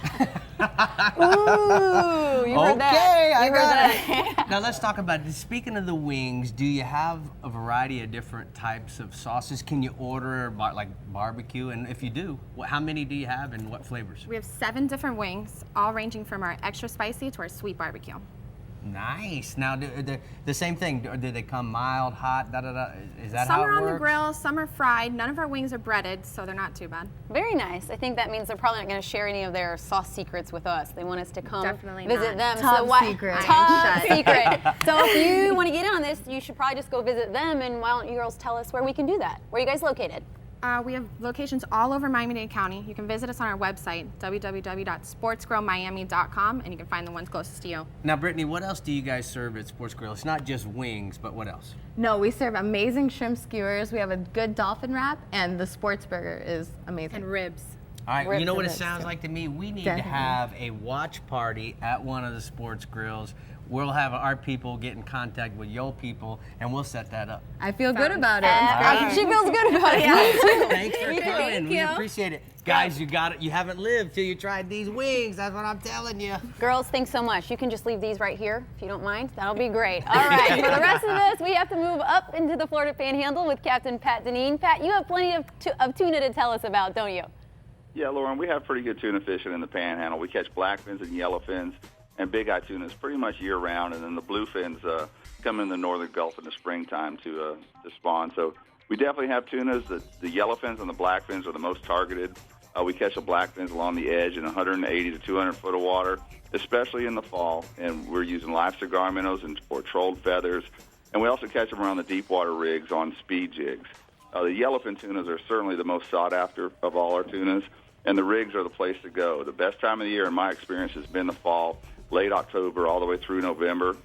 Ooh, you heard that. Okay, I You heard got that. it. Now let's talk about, speaking of the wings, do you have a variety of different types of sauces? Can you order like barbecue? And if you do, how many do you have and what flavors? We have 7 different wings, all ranging from our extra spicy to our sweet barbecue. Nice. Now, the same thing, do they come mild, hot, da-da-da? Is that Some how it are on works? the grill, some are fried. None of our wings are breaded, so they're not too bad. Very nice. I think that means they're probably not going to share any of their sauce secrets with us. They want us to come visit them. Top secret. Top secret. So if you want to get in on this, you should probably just go visit them. And why don't you girls tell us where we can do that? Where are you guys located? We have locations all over Miami-Dade County. You can visit us on our website, www.sportsgrillmiami.com, and you can find the ones closest to you. Now, Brittany, what else do you guys serve at Sports Grill? It's not just wings, but what else? No, we serve amazing shrimp skewers. We have a good dolphin wrap, and the sports burger is amazing. And ribs. All right, Ribs you know what and it ribs, sounds too. like to me? We need Definitely. to have a watch party at one of the Sports Grills. We'll have our people get in contact with your people, and we'll set that up. I feel good about it. Right. She feels good about it. Thanks for Me too. coming. Thank We you. appreciate it. Guys, you got it. You haven't lived till you tried these wings. That's what I'm telling you. Girls, thanks so much. You can just leave these right here if you don't mind. That'll be great. All right, for the rest of this, we have to move up into the Florida Panhandle with Captain Pat Deneen. Pat, you have plenty of tuna to tell us about, don't you? Yeah, Lauren, we have pretty good tuna fishing in the Panhandle. We catch blackfins and yellowfins and big-eye tunas pretty much year-round, and then the bluefins come in the northern Gulf in the springtime to spawn. So we definitely have tunas. The yellowfins and the blackfins are the most targeted. We catch the blackfins along the edge in 180 to 200 foot of water, especially in the fall, and we're using live cigar minnows or trolled feathers, and we also catch them around the deep water rigs on speed jigs. The yellowfin tunas are certainly the most sought after of all our tunas, and the rigs are the place to go. The best time of the year, in my experience, has been the fall, late October all the way through November.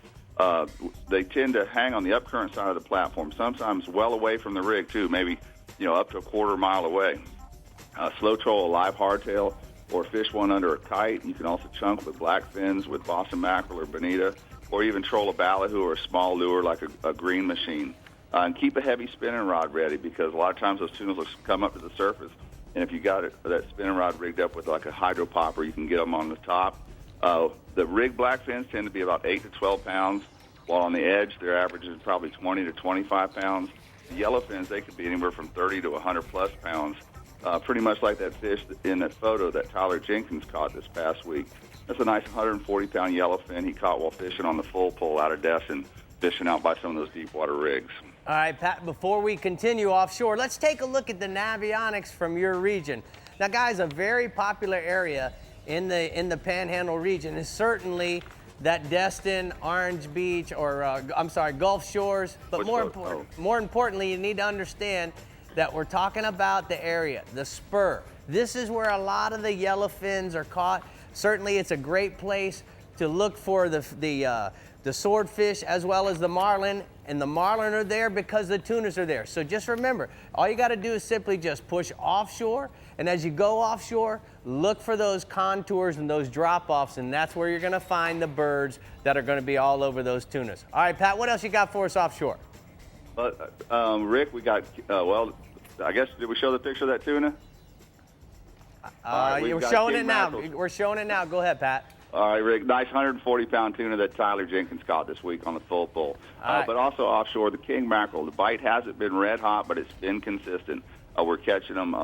They tend to hang on the upcurrent side of the platform, sometimes well away from the rig too, maybe up to a quarter mile away. Slow troll a live hardtail or fish one under a kite. You can also chunk with blackfins, with Boston mackerel or bonita, or even troll a ballyhoo or a small lure like a green machine. And keep a heavy spinning rod ready, because a lot of times those tunas will come up to the surface, and if you got that spinning rod rigged up with like a hydro popper, you can get them on the top. The rig blackfins tend to be about 8 to 12 pounds, while on the edge their average is probably 20 to 25 pounds. The yellowfins, they could be anywhere from 30 to 100 plus pounds, pretty much like that fish in that photo that Tyler Jenkins caught this past week. That's a nice 140-pound yellowfin he caught while fishing on the full pull out of Destin, fishing out by some of those deep water rigs. All right, Pat, before we continue offshore, let's take a look at the navionics from your region. Now, guys, a very popular area in the Panhandle region is certainly that Destin, Orange Beach, or Gulf Shores. But more importantly, you need to understand that we're talking about the area, the spur. This is where a lot of the yellowfins are caught. Certainly, it's a great place to look for the swordfish as well as the marlin, and the marlin are there because the tunas are there. So just remember, all you got to do is simply just push offshore, and as you go offshore, look for those contours and those drop-offs, and that's where you're going to find the birds that are going to be all over those tunas. All right, Pat, what else you got for us offshore? Rick, we got, I guess, did we show the picture of that tuna? We're showing it now. We're showing it now. Go ahead, Pat. All right, Rick, nice 140-pound tuna that Tyler Jenkins caught this week on the full pull. But also offshore, the king mackerel. The bite hasn't been red hot, but it's been consistent. We're catching them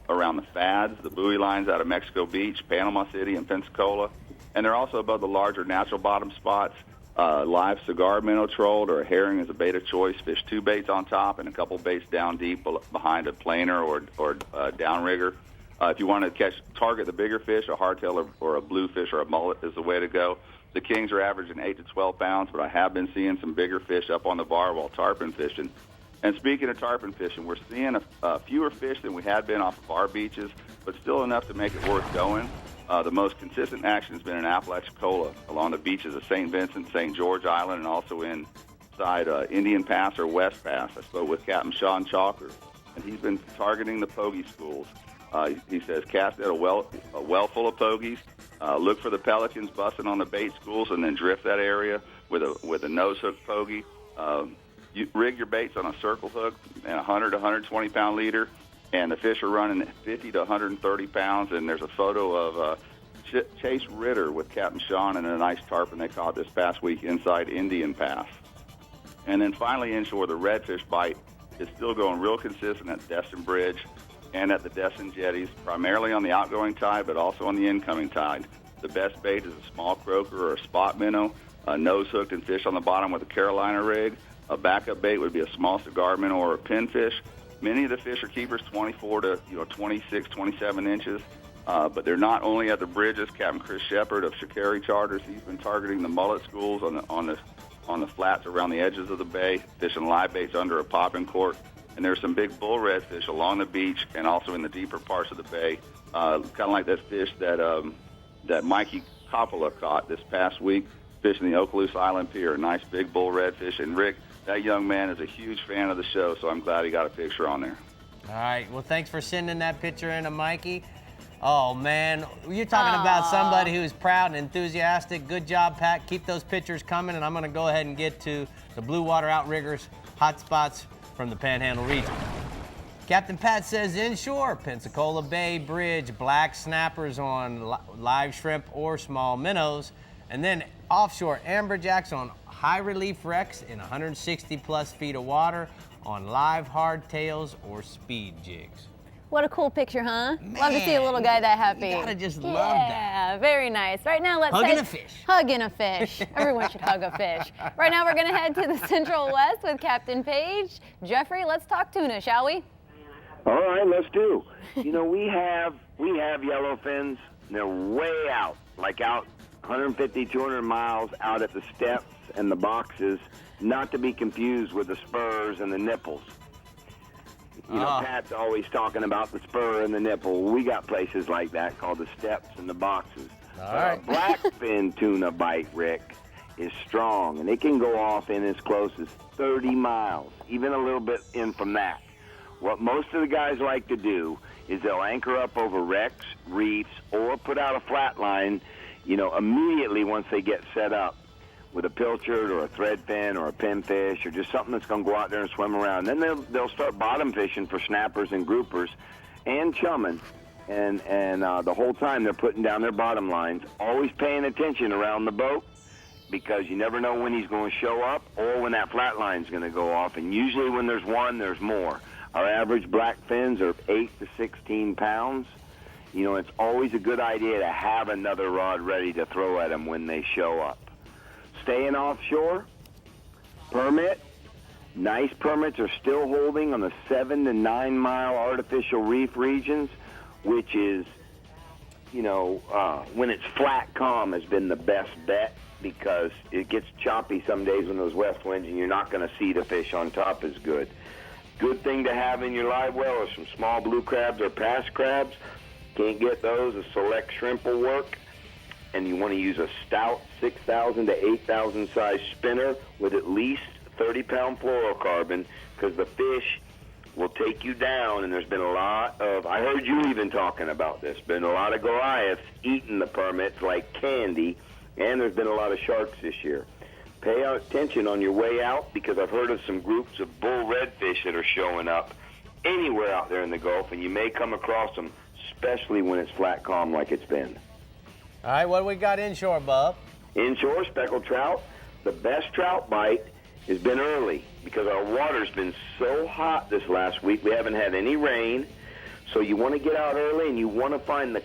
around the fads, the buoy lines out of Mexico Beach, Panama City, and Pensacola. And they're also above the larger natural bottom spots. Live cigar minnow trolled or a herring is a bait of choice. Fish 2 baits on top and a couple baits down deep behind a planer or downrigger. If you want to target the bigger fish, a hardtail or a bluefish or a mullet is the way to go. The kings are averaging 8 to 12 pounds, but I have been seeing some bigger fish up on the bar while tarpon fishing. And speaking of tarpon fishing, we're seeing fewer fish than we had been off of our beaches, but still enough to make it worth going. The most consistent action has been in Apalachicola along the beaches of St. Vincent, St. George Island, and also inside Indian Pass or West Pass. I spoke with Captain Sean Chalker, and he's been targeting the pogie schools. He says cast at a well full of pogies, look for the pelicans busting on the bait schools, and then drift that area with a nose hook pogie. You rig your baits on a circle hook and a 100 to 120 pound leader, and the fish are running 50 to 130 pounds. And there's a photo of Chase Ritter with Captain Sean and a nice tarpon they caught this past week inside Indian Pass. And then finally inshore, the redfish bite is still going real consistent at Destin Bridge and at the Destin jetties, primarily on the outgoing tide, but also on the incoming tide. The best bait is a small croaker or a spot minnow, nose hooked and fish on the bottom with a Carolina rig. A backup bait would be a small cigar minnow or a pinfish. Many of the fish are keepers 24 to 26, 27 inches, but they're not only at the bridges. Captain Chris Shepard of Shikari Charters, he's been targeting the mullet schools on the flats around the edges of the bay, fishing live baits under a popping cork. And there's some big bull redfish along the beach and also in the deeper parts of the bay, kind of like that fish that Mikey Coppola caught this past week, fishing the Okaloosa Island Pier. A nice big bull redfish. And Rick, that young man is a huge fan of the show, so I'm glad he got a picture on there. All right, well, thanks for sending that picture in to Mikey. Oh, man, you're talking about somebody who's proud and enthusiastic. Good job, Pat. Keep those pictures coming, and I'm going to go ahead and get to the Blue Water Outriggers hotspots from the Panhandle region. Captain Pat says inshore, Pensacola Bay Bridge, black snappers on live shrimp or small minnows, and then offshore, amberjacks on high relief wrecks in 160-plus feet of water on live hardtails or speed jigs. What a cool picture, huh? Love to see a little guy that happy. You gotta just love that. Yeah, very nice. Right now, let's Hugging a fish. Hugging a fish. Everyone should hug a fish. Right now, we're gonna head to the Central West with Captain Page. Jeffrey, let's talk tuna, shall we? All right, let's do. You know, we have yellowfins. They're way out, like out 150, 200 miles out at the steps and the boxes, not to be confused with the spurs and the nipples. You know, Pat's always talking about the spur and the nipple. We got places like that called the steps and the boxes. All right. Blackfin tuna bite, Rick, is strong, and it can go off in as close as 30 miles, even a little bit in from that. What most of the guys like to do is they'll anchor up over wrecks, reefs, or put out a flat line, you know, immediately once they get set up with a pilchard or a threadfin or a pinfish or just something that's going to go out there and swim around. Then they'll start bottom fishing for snappers and groupers and chumming, and the whole time they're putting down their bottom lines, always paying attention around the boat because you never know when he's going to show up or when that flat line's going to go off, and usually when there's one, there's more. Our average black fins are 8 to 16 pounds. You know, it's always a good idea to have another rod ready to throw at them when they show up. Staying offshore, permit. Nice permits are still holding on the 7 to 9 mile artificial reef regions, which is, you know, when it's flat calm has been the best bet because it gets choppy some days when those west winds and you're not going to see the fish on top as good. Good thing to have in your live well is some small blue crabs or past crabs. Can't get those, a select shrimp will work. And you want to use a stout 6,000 to 8,000 size spinner with at least 30-pound fluorocarbon because the fish will take you down. And there's been a lot of, I heard you even talking about this, been a lot of Goliaths eating the permits like candy, and there's been a lot of sharks this year. Pay attention on your way out because I've heard of some groups of bull redfish that are showing up anywhere out there in the Gulf, and you may come across them, especially when it's flat calm like it's been. All right, what do we got inshore, Bub? Inshore, speckled trout. The best trout bite has been early because our water's been so hot this last week. We haven't had any rain, so you want to get out early and you want to find the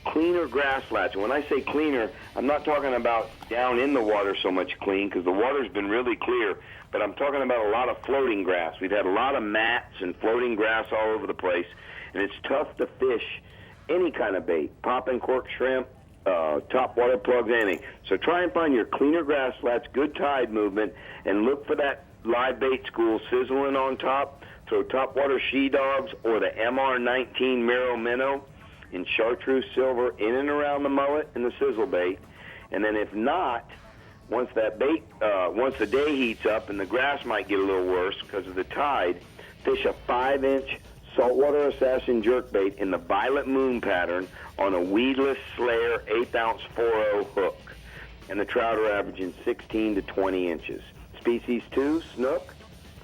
cleaner grass flats. And when I say cleaner, I'm not talking about down in the water so much clean because the water's been really clear, but I'm talking about a lot of floating grass. We've had a lot of mats and floating grass all over the place, and it's tough to fish any kind of bait, pop and cork shrimp, top water plugs, anything. So try and find your cleaner grass flats, good tide movement, and look for that live bait school sizzling on top. Throw topwater she-dogs or the MR19 Miro minnow in chartreuse silver in and around the mullet and the sizzle bait. And then if not, once that bait, once the day heats up and the grass might get a little worse because of the tide, fish a 5-inch saltwater assassin jerkbait in the violet moon pattern on a weedless Slayer 8-ounce 4.0 hook. And the trout are averaging 16 to 20 inches. Species 2, snook.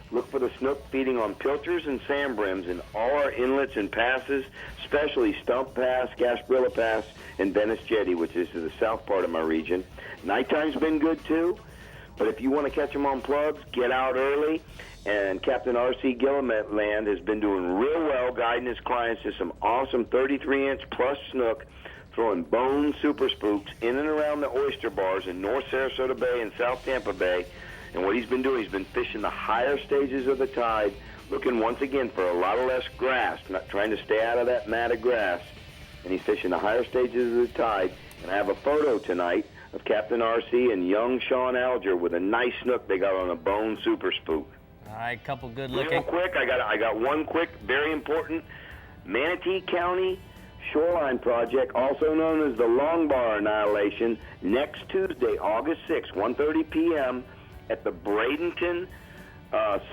Look for the snook feeding on pilchers and sand brims in all our inlets and passes, especially Stump Pass, Gasparilla Pass, and Venice Jetty, which is to the south part of my region. Nighttime's been good too, but if you want to catch them on plugs, get out early. And Captain R.C. Gilliland has been doing real well guiding his clients to some awesome 33-inch plus snook, throwing bone super spooks in and around the oyster bars in North Sarasota Bay and South Tampa Bay. And what he's been doing, he's been fishing the higher stages of the tide, looking once again for a lot of less grass, not trying to stay out of that mat of grass. And he's fishing the higher stages of the tide. And I have a photo tonight of Captain R.C. and young Sean Alger with a nice snook they got on a bone super spook. All right, couple good Real looking. quick, I got one quick, very important Manatee County Shoreline Project, also known as the Long Bar Annihilation, next Tuesday, August 6th, 1:30 p.m. at the Bradenton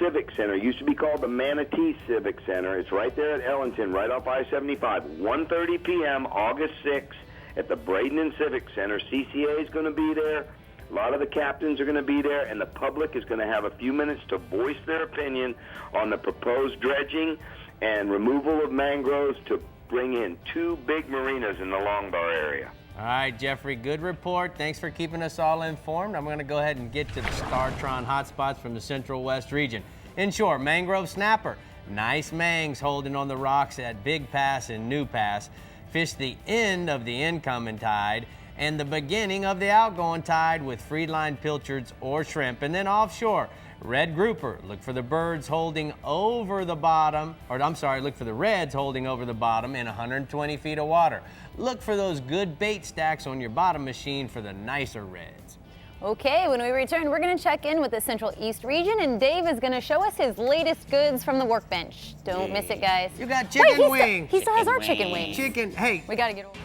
Civic Center. It used to be called the Manatee Civic Center. It's right there at Ellington, right off I-75. 1:30 p.m., August 6th at the Bradenton Civic Center. CCA is going to be there. A lot of the captains are going to be there, and the public is going to have a few minutes to voice their opinion on the proposed dredging and removal of mangroves to bring in 2 big marinas in the Long Bar area. All right, Jeffrey, good report. Thanks for keeping us all informed. I'm going to go ahead and get to the Startron hotspots from the Central West region. Inshore, mangrove snapper. Nice mangs holding on the rocks at Big Pass and New Pass. Fish the end of the incoming tide and the beginning of the outgoing tide with freeline pilchards or shrimp. And then offshore, red grouper. Look for the birds holding over the bottom, or I'm sorry, look for the reds holding over the bottom in 120 feet of water. Look for those good bait stacks on your bottom machine for the nicer reds. Okay, when we return, we're going to check in with the Central East region, and Dave is going to show us his latest goods from the Workbench. Don't miss it, guys. You got chicken wings. He still has our chicken wings. Hey. We got to get over.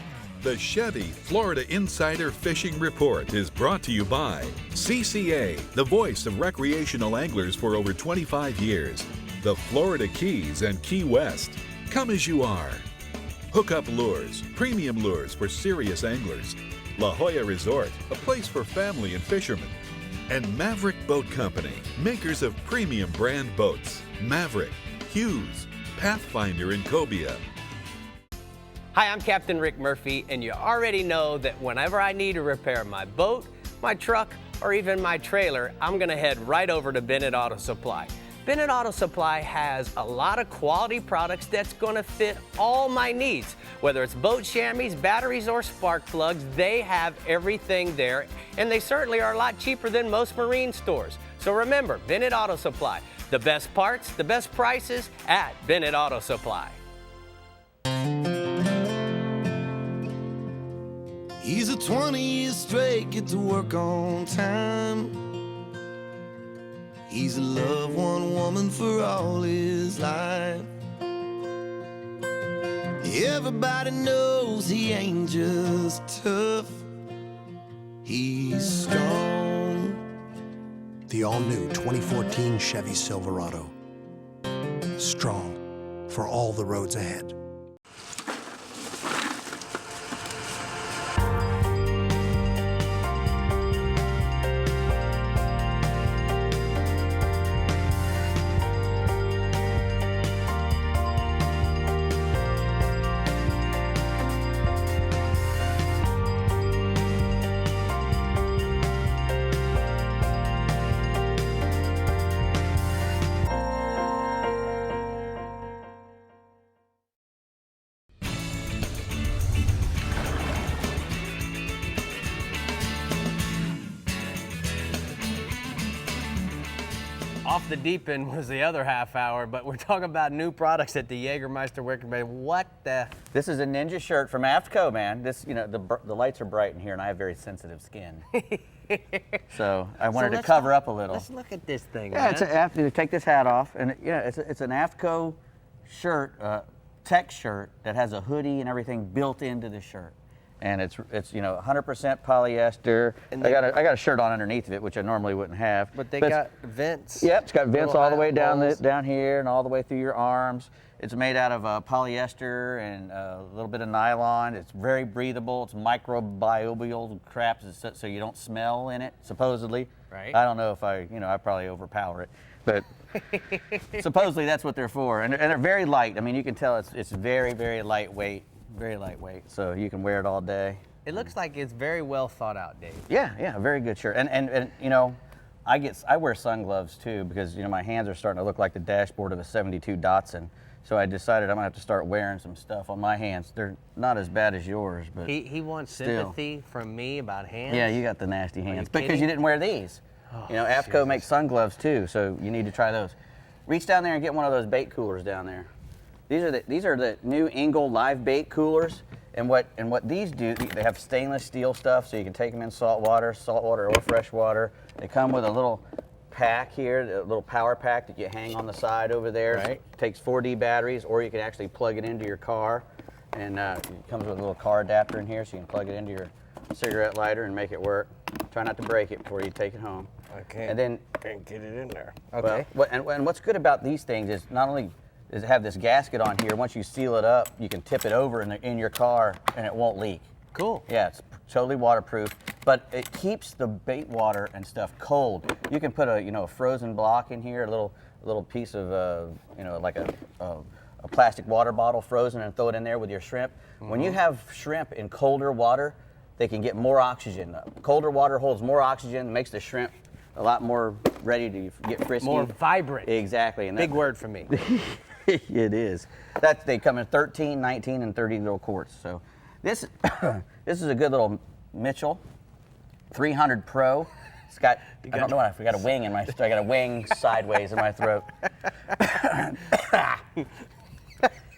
The Chevy Florida Insider Fishing Report is brought to you by CCA, the voice of recreational anglers for over 25 years. The Florida Keys and Key West. Come as you are. Hookup Lures, premium lures for serious anglers. La Jolla Resort, a place for family and fishermen. And Maverick Boat Company, makers of premium brand boats. Maverick, Hughes, Pathfinder, and Cobia. Hi, I'm Captain Rick Murphy, and you already know that whenever I need to repair my boat, my truck, or even my trailer, I'm gonna head right over to Bennett Auto Supply. Bennett Auto Supply has a lot of quality products that's gonna fit all my needs. Whether it's boat chamois, batteries, or spark plugs, they have everything there, and they certainly are a lot cheaper than most marine stores. So remember, Bennett Auto Supply, the best parts, the best prices at Bennett Auto Supply. He's a 20 years straight, get to work on time. He's loved one woman for all his life. Everybody knows he ain't just tough, he's strong. The all-new 2014 Chevy Silverado. Strong for all the roads ahead. Off the deep end was the other half hour, but we're talking about new products at the Jägermeister Workbench. What the? This is a ninja shirt from AFTCO, man. This, you know, the lights are bright in here, and I have very sensitive skin. So I wanted to cover up a little. Let's look at this thing. Yeah, man. it's take this hat off, and it's an AFTCO shirt, tech shirt that has a hoodie and everything built into the shirt. And it's 100% polyester. And I got a shirt on underneath of it, which I normally wouldn't have. But they got vents. Yep, it's got vents all the way down holes. down here and all the way through your arms. It's made out of polyester and a little bit of nylon. It's very breathable. It's microbial crap, so you don't smell in it, supposedly. Right. I don't know if I probably overpower it, but supposedly that's what they're for. And they're very light. I mean, you can tell it's very, very lightweight. Very lightweight, so you can wear it all day. It looks like it's very well thought out, Dave. Yeah, very good shirt. And you know, I wear sun gloves too because my hands are starting to look like the dashboard of a '72 Datsun. So I decided I'm gonna have to start wearing some stuff on my hands. They're not as bad as yours, but he wants still. Sympathy from me about hands. Yeah, you got the nasty hands because kidding? you didn't wear these. Oh, AFTCO Jesus. makes sun gloves too, so you need to try those. Reach down there and get one of those bait coolers down there. These are the new Engel live bait coolers. And what these do, they have stainless steel stuff, so you can take them in salt water or fresh water. They come with a little pack here, the little power pack that you hang on the side over there. Right. It takes 4D batteries, or you can actually plug it into your car. And it comes with a little car adapter in here, so you can plug it into your cigarette lighter and make it work. Try not to break it before you take it home. Okay. And then get it in there. Okay. Well, and what's good about these things is not only does it have this gasket on here, once you seal it up, you can tip it over in your car and it won't leak. Cool. Yeah, it's totally waterproof, but it keeps the bait water and stuff cold. You can put a frozen block in here, a little piece of like a plastic water bottle frozen, and throw it in there with your shrimp. When you have shrimp in colder water, they can get more oxygen. Colder water holds more oxygen, makes the shrimp a lot more ready to get frisky. More vibrant. Exactly. And Big word for me. It is. They come in 13, 19, and 30 little quarts. So this is a good little Mitchell 300 Pro. It's got, I don't know what, I got a wing in my, I got a wing sideways in my throat.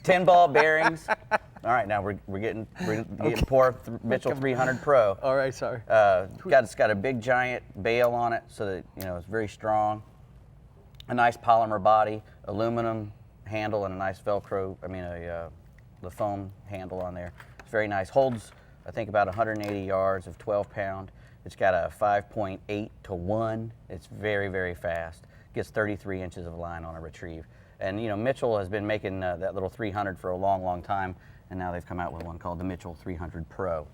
10 ball bearings. All right, now we're getting poor Mitchell 300 Pro. All right, sorry. It's got a big giant bail on it, so that it's very strong. A nice polymer body, aluminum handle, and a nice Velcro. The foam handle on there. It's very nice. Holds, I think, about 180 yards of 12-pound. It's got a 5.8 to 1. It's very, very fast. Gets 33 inches of line on a retrieve. And Mitchell has been making that little 300 for a long, long time, and now they've come out with one called the Mitchell 300 Pro.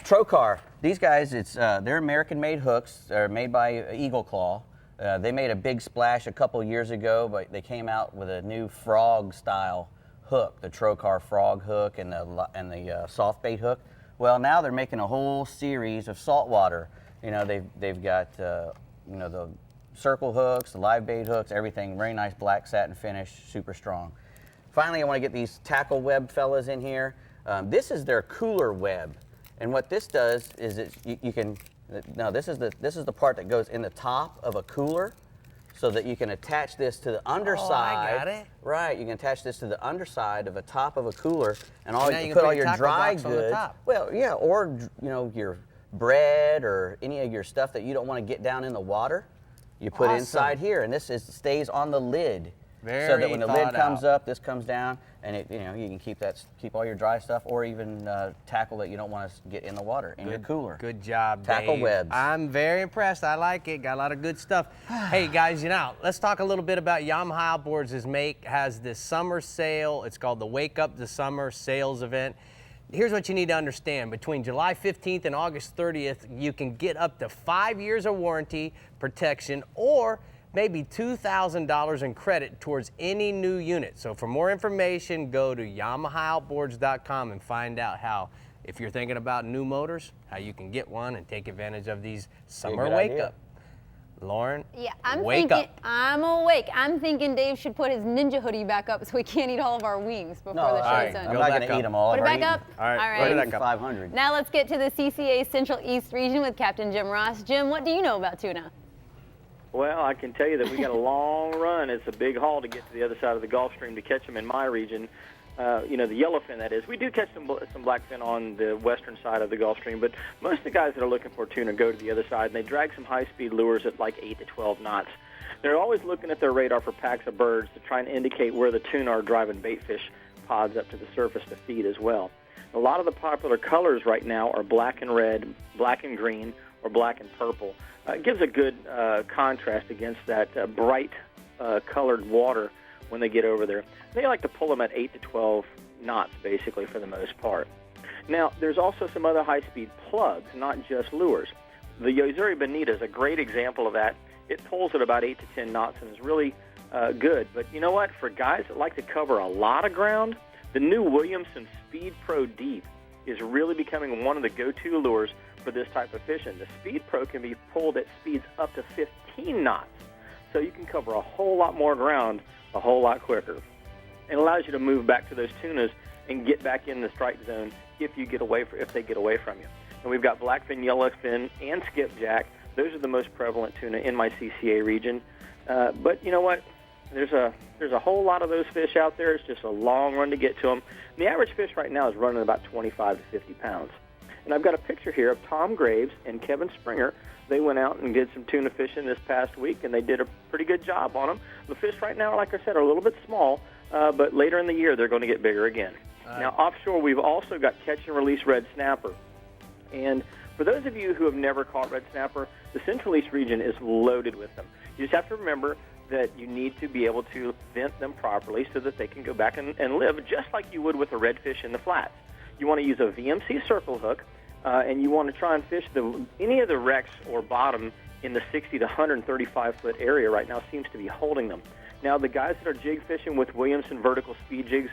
Trocar, these guys, they're American-made hooks. They're made by Eagle Claw. They made a big splash a couple years ago, but they came out with a new frog-style hook, the Trocar frog hook and the soft bait hook. Well, now they're making a whole series of saltwater. They've got the circle hooks, the live bait hooks, everything. Very nice black satin finish, super strong. Finally, I want to get these tackle web fellas in here. This is their cooler web, and what this does is you can. Now this is the part that goes in the top of a cooler, so that you can attach this to the underside. Oh, I got it. Right, you can attach this to the underside of the top of a cooler, and you put all put your tackle dry box on the goods. top. Well, yeah, or your bread or any of your stuff that you don't want to get down in the water. You put inside here, and this stays on the lid. So that when the lid comes up, this comes down, and you can keep all your dry stuff, or even tackle that you don't want to get in the water in your cooler. Good job, Tackle Dave. webs. I'm very impressed. I like it. Got a lot of good stuff. Hey guys, let's talk a little bit about Yamaha Outboards. Has this summer sale. It's called the Wake Up the Summer Sales Event. Here's what you need to understand. Between July 15th and August 30th, you can get up to 5 years of warranty protection, or maybe $2,000 in credit towards any new unit. So for more information, go to YamahaOutboards.com and find out how, if you're thinking about new motors, how you can get one and take advantage of these summer wake up. Lauren, yeah, I'm wake thinking, up. I'm awake. I'm thinking Dave should put his ninja hoodie back up so we can't eat all of our wings before the show's done. I'm not going to eat them all. Put it back up? All right, all right. put it back up. 500. Now let's get to the CCA Central East region with Captain Jim Ross. Jim, what do you know about tuna? Well, I can tell you that we got a long run. It's a big haul to get to the other side of the Gulf Stream to catch them in my region. The yellowfin, that is. We do catch some blackfin on the western side of the Gulf Stream, but most of the guys that are looking for tuna go to the other side, and they drag some high-speed lures at like 8 to 12 knots. They're always looking at their radar for packs of birds to try and indicate where the tuna are driving bait fish pods up to the surface to feed as well. A lot of the popular colors right now are black and red, black and green, or black and purple. It gives a good contrast against that bright colored water when they get over there. They like to pull them at 8 to 12 knots, basically, for the most part. Now, there's also some other high-speed plugs, not just lures. The Yozuri Bonita is a great example of that. It pulls at about 8 to 10 knots and is really good. But you know what? For guys that like to cover a lot of ground, the new Williamson Speed Pro Deep is really becoming one of the go-to lures for this type of fishing. The Speed Pro can be pulled at speeds up to 15 knots, so you can cover a whole lot more ground a whole lot quicker. It allows you to move back to those tunas and get back in the strike zone if they get away from you. And we've got blackfin, yellowfin, and skipjack. Those are the most prevalent tuna in my CCA region. But you know what? There's a whole lot of those fish out there. It's just a long run to get to them. The average fish right now is running about 25 to 50 pounds. And I've got a picture here of Tom Graves and Kevin Springer. They went out and did some tuna fishing this past week, and they did a pretty good job on them. The fish right now, like I said, are a little bit small, but later in the year they're going to get bigger again. Now, offshore, we've also got catch-and-release red snapper. And for those of you who have never caught red snapper, the Central East region is loaded with them. You just have to remember that you need to be able to vent them properly so that they can go back and live just like you would with a redfish in the flats. You want to use a VMC circle hook, and you want to try and fish any of the wrecks or bottom in the 60 to 135-foot area right now seems to be holding them. Now, the guys that are jig fishing with Williamson vertical speed jigs,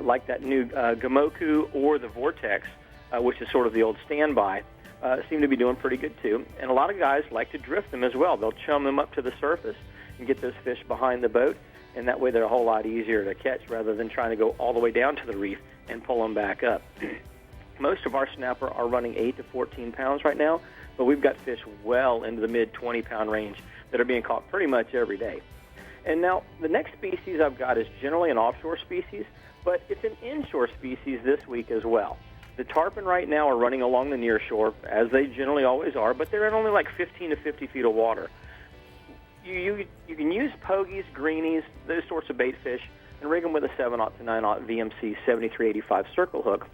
like that new Gamoku or the Vortex, which is sort of the old standby, seem to be doing pretty good too. And a lot of guys like to drift them as well. They'll chum them up to the surface and get those fish behind the boat, and that way they're a whole lot easier to catch rather than trying to go all the way down to the reef and pull them back up. Most of our snapper are running 8 to 14 pounds right now, but we've got fish well into the mid-20-pound range that are being caught pretty much every day. And now the next species I've got is generally an offshore species, but it's an inshore species this week as well. The tarpon right now are running along the near shore, as they generally always are, but they're at only like 15 to 50 feet of water. You can use pogies, greenies, those sorts of bait fish, and rig them with a 7/0 to 9/0 VMC 7385 circle hook,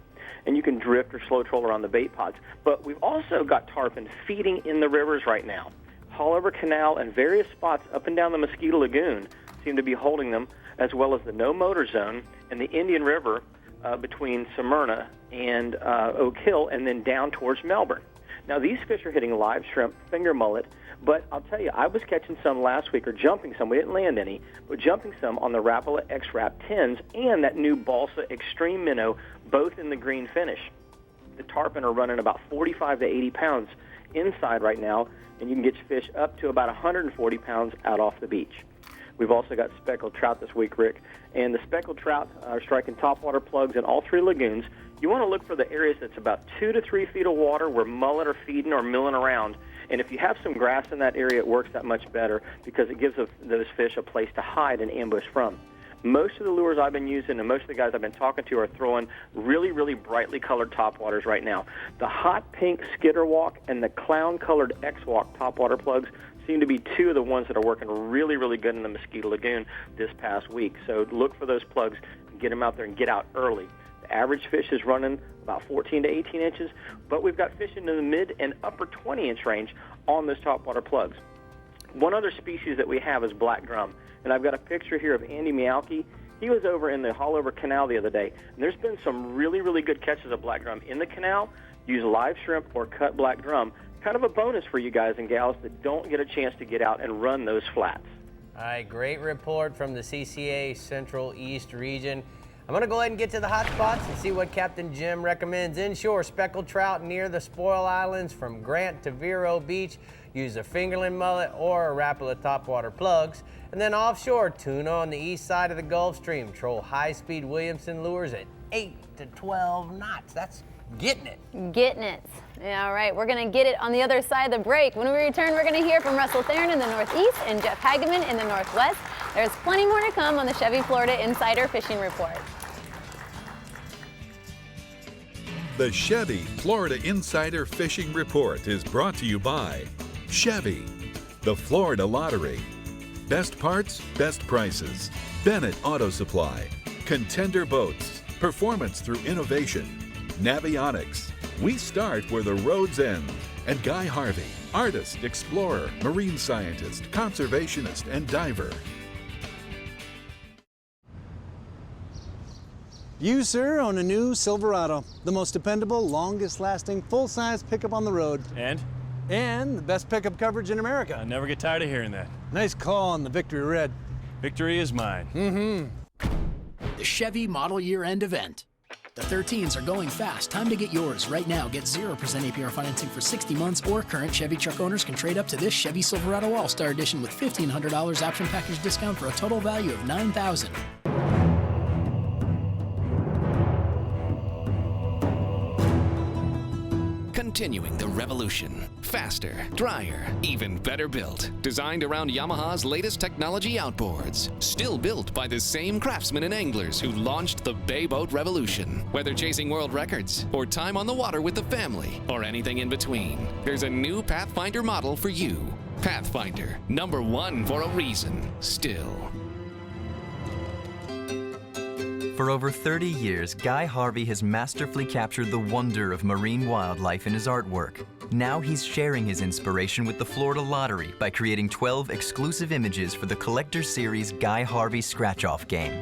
and you can drift or slow troll around the bait pods. But we've also got tarpon feeding in the rivers right now. Haulover Canal and various spots up and down the Mosquito Lagoon seem to be holding them, as well as the No Motor Zone and the Indian River between Smyrna and Oak Hill, and then down towards Melbourne. Now, these fish are hitting live shrimp, finger mullet, but I'll tell you, I was catching some last week, or jumping some. We didn't land any, but jumping some on the Rapala X-Rap 10s and that new Balsa Extreme Minnow, both in the green finish. The tarpon are running about 45 to 80 pounds inside right now, and you can get fish up to about 140 pounds out off the beach. We've also got speckled trout this week, Rick, and the speckled trout are striking topwater plugs in all three lagoons. You want to look for the areas that's about 2 to 3 feet of water where mullet are feeding or milling around. And if you have some grass in that area, it works that much better because it gives those fish a place to hide and ambush from. Most of the lures I've been using and most of the guys I've been talking to are throwing really, really brightly colored topwaters right now. The hot pink Skitter Walk and the clown-colored X-Walk topwater plugs seem to be two of the ones that are working really, really good in the Mosquito Lagoon this past week. So look for those plugs and get them out there and get out early. The average fish is running about 14 to 18 inches, but we've got fish in the mid and upper 20-inch range on those topwater plugs. One other species that we have is black drum, and I've got a picture here of Andy Mialke. He was over in the Haulover Canal the other day, and there's been some really, really good catches of black drum in the canal. Use live shrimp or cut black drum. Kind of a bonus for you guys and gals that don't get a chance to get out and run those flats. All right, great report from the CCA Central East region. I'm going to go ahead and get to the hot spots and see what Captain Jim recommends. Inshore, speckled trout near the Spoil Islands from Grant to Vero Beach. Use a fingerling mullet or a Rapala topwater plugs. And then offshore, tuna on the east side of the Gulf Stream. Troll high-speed Williamson lures at 8 to 12 knots. That's getting it. Getting it. Yeah, all right, we're going to get it on the other side of the break. When we return, we're going to hear from Russell Theron in the northeast and Jeff Hageman in the northwest. There's plenty more to come on the Chevy Florida Insider Fishing Report. The Chevy Florida Insider Fishing Report is brought to you by Chevy, the Florida Lottery, Best Parts, Best Prices, Bennett Auto Supply, Contender Boats, Performance Through Innovation, Navionics, We Start Where the Roads End, and Guy Harvey, artist, explorer, marine scientist, conservationist, and diver. You, sir, own a new Silverado, the most dependable, longest-lasting, full-size pickup on the road. And the best pickup coverage in America. I never get tired of hearing that. Nice call on the Victory Red. Victory is mine. The Chevy Model Year End Event. The 13s are going fast. Time to get yours. Right now, get 0% APR financing for 60 months, or current Chevy truck owners can trade up to this Chevy Silverado All-Star Edition with $1,500 option package discount for a total value of $9,000. Continuing the revolution. Faster, drier, even better built. Designed around Yamaha's latest technology outboards. Still built by the same craftsmen and anglers who launched the Bay Boat Revolution. Whether chasing world records, or time on the water with the family, or anything in between, there's a new Pathfinder model for you. Pathfinder, #1 for a reason, still. For over 30 years, Guy Harvey has masterfully captured the wonder of marine wildlife in his artwork. Now he's sharing his inspiration with the Florida Lottery by creating 12 exclusive images for the Collector Series Guy Harvey Scratch-Off game,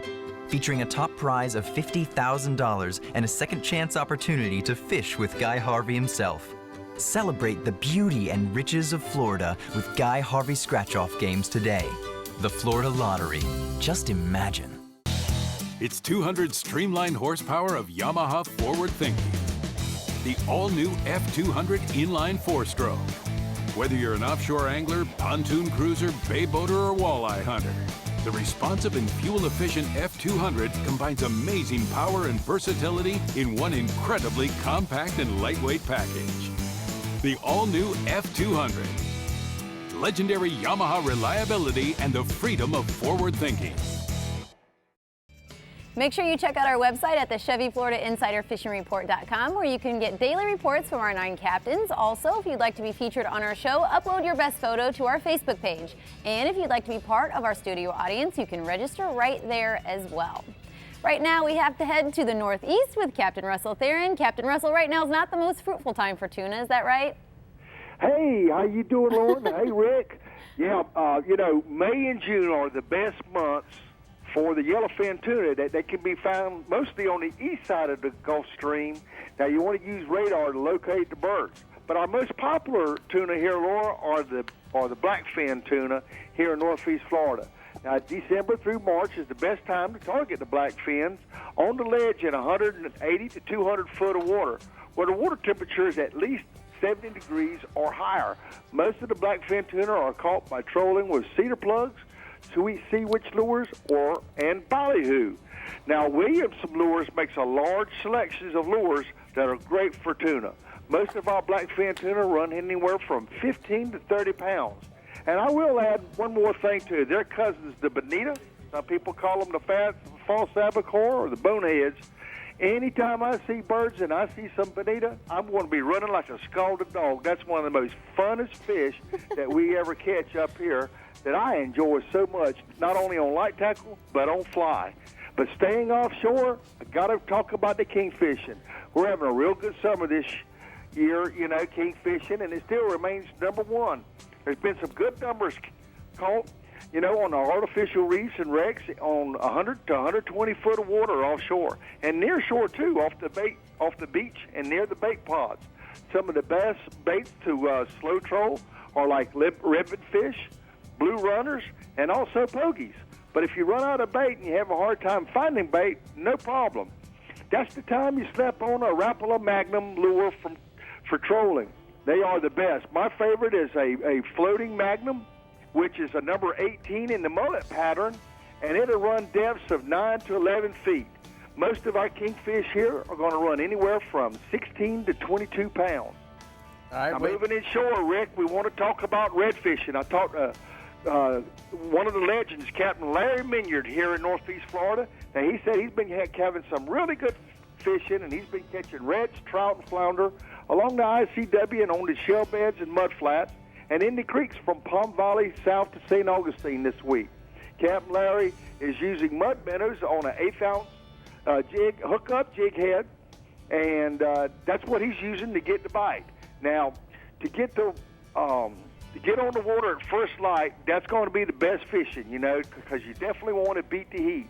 featuring a top prize of $50,000 and a second chance opportunity to fish with Guy Harvey himself. Celebrate the beauty and riches of Florida with Guy Harvey Scratch-Off games today. The Florida Lottery. Just imagine. It's 200 streamlined horsepower of Yamaha forward thinking. The all-new F200 inline 4-stroke. Whether you're an offshore angler, pontoon cruiser, bay boater, or walleye hunter, the responsive and fuel-efficient F200 combines amazing power and versatility in one incredibly compact and lightweight package. The all-new F200. Legendary Yamaha reliability and the freedom of forward thinking. Make sure you check out our website at the Chevy Florida Insider Fishing Report.com, where you can get daily reports from our 9 captains. Also, if you'd like to be featured on our show, upload your best photo to our Facebook page. And if you'd like to be part of our studio audience, you can register right there as well. Right now, we have to head to the Northeast with Captain Russell Theron. Captain Russell, right now is not the most fruitful time for tuna, is that right? Hey, how you doing, Lauren? Hey, Rick. Yeah, May and June are the best months for the yellowfin tuna. They can be found mostly on the east side of the Gulf Stream. Now, you want to use radar to locate the birds. But our most popular tuna here, Laura, are the blackfin tuna here in northeast Florida. Now, December through March is the best time to target the blackfins on the ledge in 180 to 200 foot of water, where the water temperature is at least 70 degrees or higher. Most of the blackfin tuna are caught by trolling with cedar plugs, sweet sea witch lures, and ballyhoo. Now, Williamson Lures makes a large selection of lures that are great for tuna. Most of our blackfin tuna run anywhere from 15 to 30 pounds. And I will add one more thing too. Their cousins, the bonita, some people call them the false albacore or the boneheads. Anytime I see birds and I see some bonita, I'm going to be running like a scalded dog. That's one of the most funnest fish that we ever catch up here, that I enjoy so much, not only on light tackle, but on fly. But staying offshore, I got to talk about the kingfishing. We're having a real good summer this year, kingfishing, and it still remains #1. There's been some good numbers caught, on our artificial reefs and wrecks on 100 to 120 foot of water offshore, and near shore too, off the beach and near the bait pods. Some of the best baits to slow troll are like ribbon fish, blue runners, and also pogies. But if you run out of bait and you have a hard time finding bait, no problem. That's the time you slap on a Rapala Magnum lure for trolling. They are the best. My favorite is a floating Magnum, which is a number 18 in the mullet pattern, and it'll run depths of 9 to 11 feet. Most of our kingfish here are going to run anywhere from 16 to 22 pounds. All right, now, moving inshore, Rick, we want to talk about redfishing. I talked one of the legends, Captain Larry Minyard, here in northeast Florida. Now, he said he's been having some really good fishing, and he's been catching reds, trout, and flounder along the ICW and on the shell beds and mud flats, and in the creeks from Palm Valley south to St. Augustine this week. Captain Larry is using mud minnows on an 1/8 ounce hookup jig head, and that's what he's using to get the bite. Now, to get on the water at first light, that's going to be the best fishing, because you definitely want to beat the heat,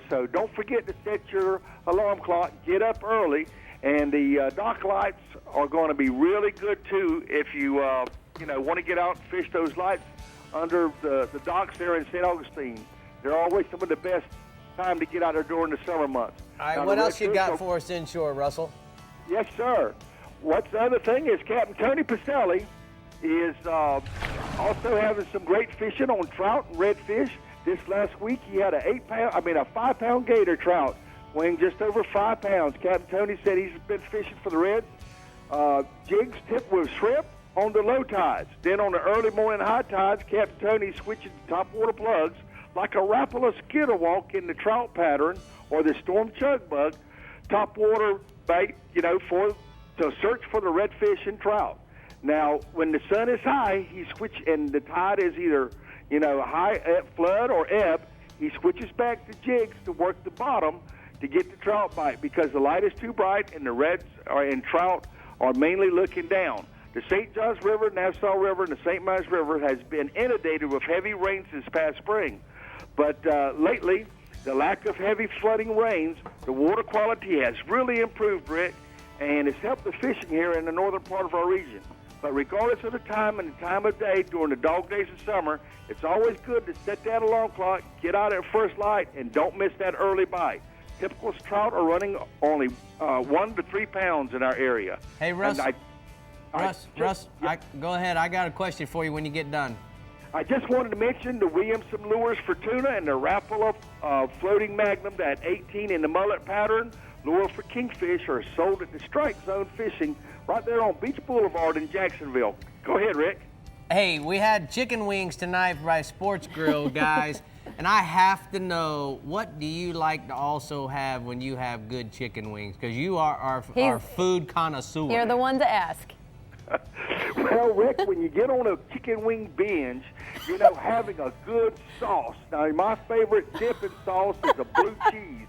So don't forget to set your alarm clock, get up early, and the dock lights are going to be really good too if you want to get out and fish those lights under the docks there in St. Augustine. They're always some of the best time to get out there during the summer months. All right, what else you got for us inshore, Russell? Yes, sir. What's the other thing is Captain Tony Pacelli is also having some great fishing on trout and redfish. This last week he had a 5-pound gator trout weighing just over 5 pounds. Captain Tony said he's been fishing for the reds Jigs tipped with shrimp on the low tides. Then on the early morning high tides, Captain Tony switches to topwater plugs like a Rapala skitter walk in the trout pattern or the storm chug bug, topwater bait, to search for the redfish and trout. Now, when the sun is high, he switches, and the tide is either, high at flood or ebb, he switches back to jigs to work the bottom to get the trout bite because the light is too bright and the reds and trout are mainly looking down. The St. Johns River, Nassau River, and the St. Mary's River has been inundated with heavy rains this past spring. But lately, the lack of heavy flooding rains, the water quality has really improved, Rick, and it's helped the fishing here in the northern part of our region. But regardless of the time and the time of day during the dog days of summer, it's always good to set that alarm clock, get out at first light, and don't miss that early bite. Typical trout are running only 1 to 3 pounds in our area. Hey, Russ. Russ, go ahead. I got a question for you when you get done. I just wanted to mention the Williamson lures for tuna and the Rapala floating magnum, that 18 in the mullet pattern. Lure for kingfish are sold at the Strike Zone Fishing right there on Beach Boulevard in Jacksonville. Go ahead, Rick. Hey, we had chicken wings tonight by Sports Grill, guys. And I have to know, what do you like to also have when you have good chicken wings? Because you are our food connoisseur. You're the one to ask. Well, Rick, when you get on a chicken wing binge, having a good sauce. Now, my favorite dipping sauce is a blue cheese.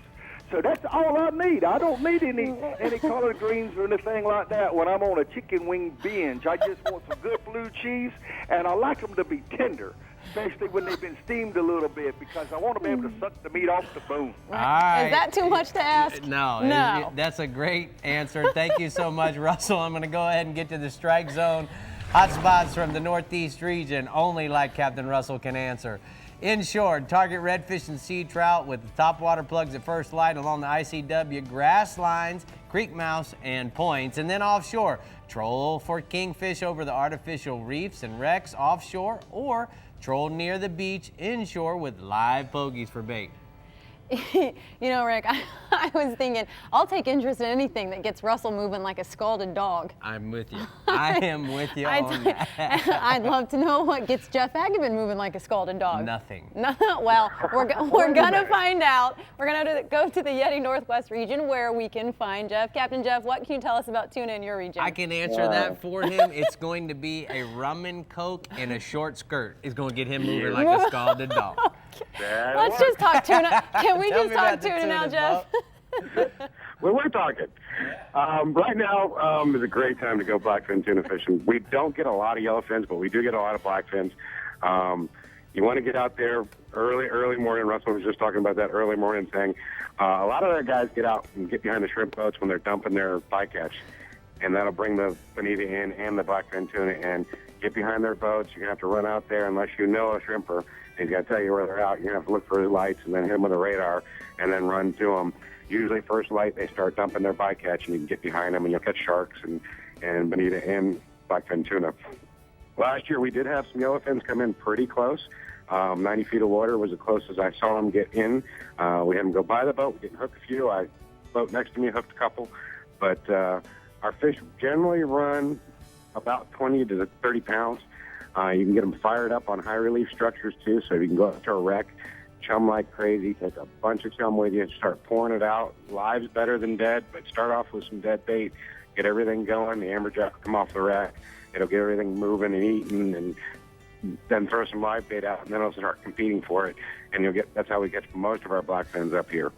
So that's all I need. I don't need any collard greens or anything like that when I'm on a chicken wing binge. I just want some good blue cheese, and I like them to be tender, especially when they've been steamed a little bit, because I want to be able to suck the meat off the bone. All right. Is that too much to ask? No. That's a great answer. Thank you so much, Russell. I'm going to go ahead and get to the Strike Zone. Hot spots from the Northeast region, only like Captain Russell can answer. Inshore, target redfish and sea trout with the topwater plugs at first light along the ICW, grass lines, creek mouths, and points. And then offshore, troll for kingfish over the artificial reefs and wrecks offshore, or troll near the beach inshore with live pogies for bait. Rick, I was thinking, I'll take interest in anything that gets Russell moving like a scalded dog. I'm with you. I am with you on that. I'd love to know what gets Jeff Agabin moving like a scalded dog. Nothing. Well, we're going to find out. We're going to go to the Yeti Northwest region where we can find Jeff. Captain Jeff, what can you tell us about tuna in your region? I can answer that for him. It's going to be a rum and coke and a short skirt. It's going to get him moving like a scalded dog. Let's just talk tuna. Can we just talk tuna now, Jeff? Well, we're talking. Right now is a great time to go blackfin tuna fishing. We don't get a lot of yellowfins, but we do get a lot of blackfins. You want to get out there early morning. Russell was just talking about that early morning thing. A lot of our guys get out and get behind the shrimp boats when they're dumping their bycatch, and that'll bring the bonita in and the blackfin tuna in. Get behind their boats. You're going to have to run out there unless you know a shrimper. He's got to tell you where they're out. You're going to have to look for the lights and then hit them with a radar and then run to them. Usually first light, they start dumping their bycatch, and you can get behind them, and you'll catch sharks and bonita and blackfin tuna. Last year, we did have some yellowfins come in pretty close. 90 feet of water was as close as I saw them get in. We had them go by the boat. We didn't hook a few. Boat next to me hooked a couple. But our fish generally run about 20 to 30 pounds. You can get them fired up on high relief structures too, so you can go up to a wreck, chum like crazy, take a bunch of chum with you and start pouring it out. Live's better than dead, but start off with some dead bait, get everything going. The amberjack will come off the rack. It'll get everything moving and eating, and then throw some live bait out, and then it'll start competing for it. And that's how we catch most of our blackfins up here.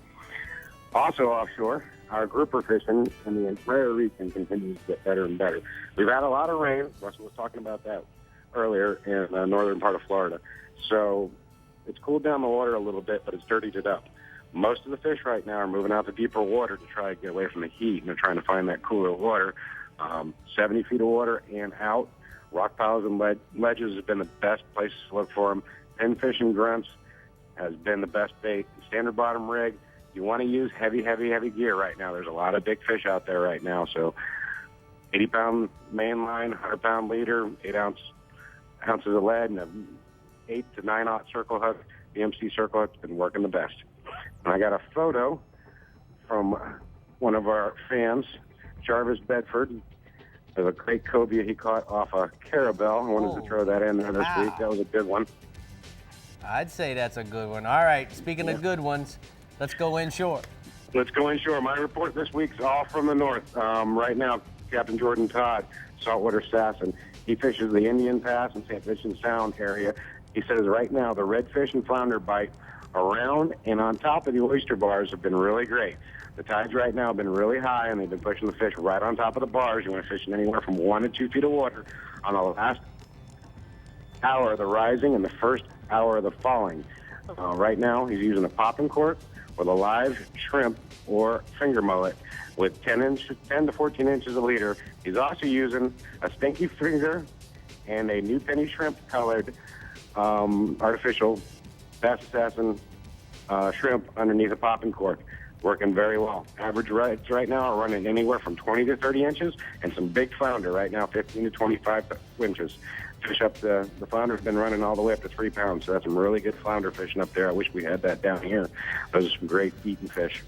Also offshore, our grouper fishing in the entire region continues to get better and better. We've had a lot of rain. Russell was talking about that earlier in the northern part of Florida. So it's cooled down the water a little bit, but it's dirtied it up. Most of the fish right now are moving out to deeper water to try to get away from the heat, and they're trying to find that cooler water. 70 feet of water and out. Rock piles and ledges have been the best places to look for them. Pinfish and grunts has been the best bait. Standard bottom rig, you want to use heavy gear right now. There's a lot of big fish out there right now. So 80-pound main line, 100-pound leader, 8 ounces of lead, and an 8 to 9-aught circle hook. The MC circle hook's been working the best. And I got a photo from one of our fans, Jarvis Bedford. There's a great cobia he caught off a carabel. I wanted to throw that in there this week. That was a good one. I'd say that's a good one. All right, speaking of good ones, let's go inshore. Let's go inshore. My report this week's all from the north. Right now, Captain Jordan Todd, saltwater assassin, he fishes the Indian Pass and St. Vincent Sound area. He says right now the redfish and flounder bite around and on top of the oyster bars have been really great. The tides right now have been really high, and they've been pushing the fish right on top of the bars. You want to fish in anywhere from 1 to 2 feet of water on the last hour of the rising and the first hour of the falling. Right now, he's using a popping cork with a live shrimp or finger mullet with 10 to 14 inches a leader. He's also using a stinky finger and a new penny shrimp colored artificial Bass Assassin shrimp underneath a popping cork. Working very well. Average rates right now are running anywhere from 20 to 30 inches, and some big flounder right now, 15 to 25 inches. Fish up the flounder's been running all the way up to 3 pounds, so that's some really good flounder fishing up there. I wish we had that down here. Those are some great eating fish.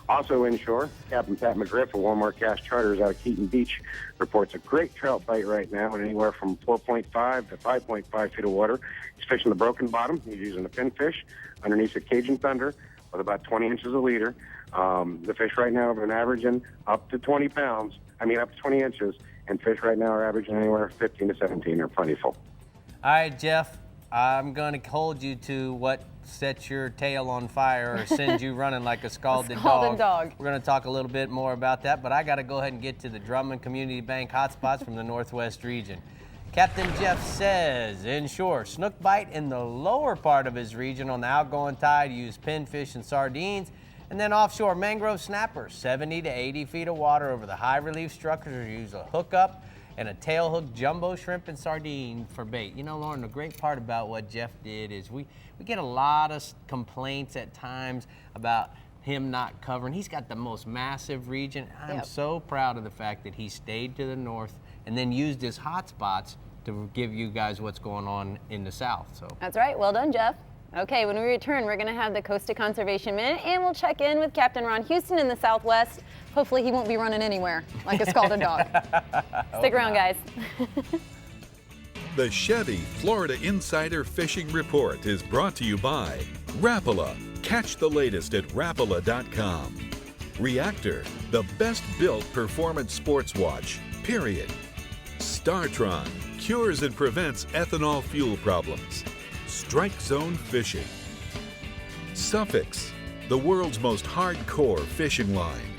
Also inshore, Captain Pat McGriff of Walmart Cast Charters out of Keaton Beach reports a great trout bite right now in anywhere from 4.5 to 5.5 feet of water. He's fishing the broken bottom. He's using a pinfish underneath a Cajun Thunder with about 20 inches a leader. The fish right now have been averaging up to 20 inches, and fish right now are averaging anywhere 15 to 17 are plentiful. All right, Jeff, I'm going to hold you to what sets your tail on fire or sends you running like a scalded dog. We're going to talk a little bit more about that, but I got to go ahead and get to the Drummond Community Bank hotspots from the Northwest region. Captain Jeff says, inshore, snook bite in the lower part of his region on the outgoing tide, use pinfish and sardines. And then offshore, mangrove snappers, 70 to 80 feet of water over the high relief structures, use a hookup and a tail hook jumbo shrimp and sardine for bait. You know, Lauren, the great part about what Jeff did is we get a lot of complaints at times about him not covering. He's got the most massive region. I'm so proud of the fact that he stayed to the north and then used his hot spots to give you guys what's going on in the south. So that's right. Well done, Jeff. Okay, when we return, we're going to have the Coast to Conservation Minute, and we'll check in with Captain Ron Houston in the Southwest. Hopefully he won't be running anywhere like a scalded dog. Stick around, guys. The Chevy Florida Insider Fishing Report is brought to you by Rapala. Catch the latest at Rapala.com. Reactor, the best built performance sports watch, period. StarTron, cures and prevents ethanol fuel problems. Strike Zone Fishing. Suffix, the world's most hardcore fishing line.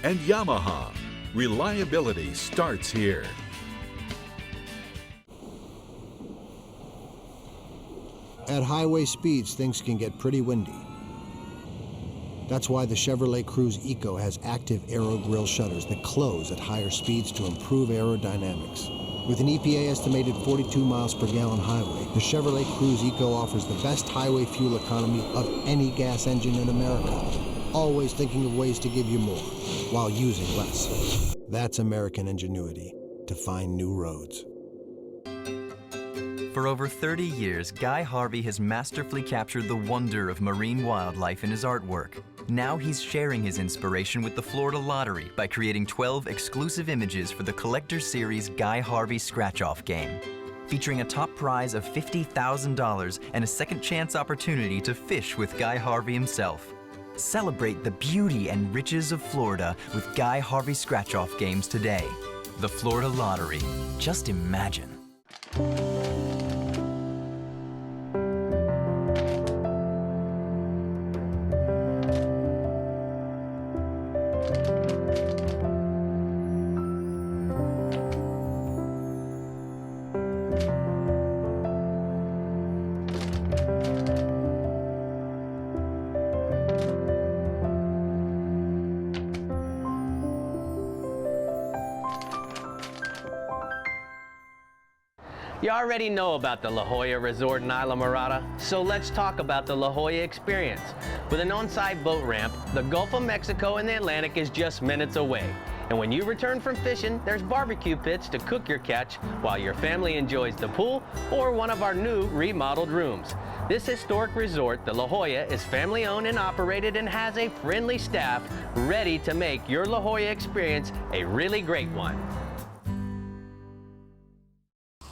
And Yamaha, reliability starts here. At highway speeds, things can get pretty windy. That's why the Chevrolet Cruze Eco has active aero grille shutters that close at higher speeds to improve aerodynamics. With an EPA estimated 42 miles per gallon highway, the Chevrolet Cruze Eco offers the best highway fuel economy of any gas engine in America. Always thinking of ways to give you more while using less. That's American ingenuity to find new roads. For over 30 years, Guy Harvey has masterfully captured the wonder of marine wildlife in his artwork. Now he's sharing his inspiration with the Florida Lottery by creating 12 exclusive images for the Collector Series Guy Harvey Scratch-Off game, featuring a top prize of $50,000 and a second chance opportunity to fish with Guy Harvey himself. Celebrate the beauty and riches of Florida with Guy Harvey Scratch-Off games today. The Florida Lottery. Just imagine. You already know about the La Jolla Resort in Isla Mirada, so let's talk about the La Jolla experience. With an on-site boat ramp, the Gulf of Mexico and the Atlantic is just minutes away. And when you return from fishing, there's barbecue pits to cook your catch while your family enjoys the pool or one of our new remodeled rooms. This historic resort, the La Jolla, is family-owned and operated and has a friendly staff ready to make your La Jolla experience a really great one.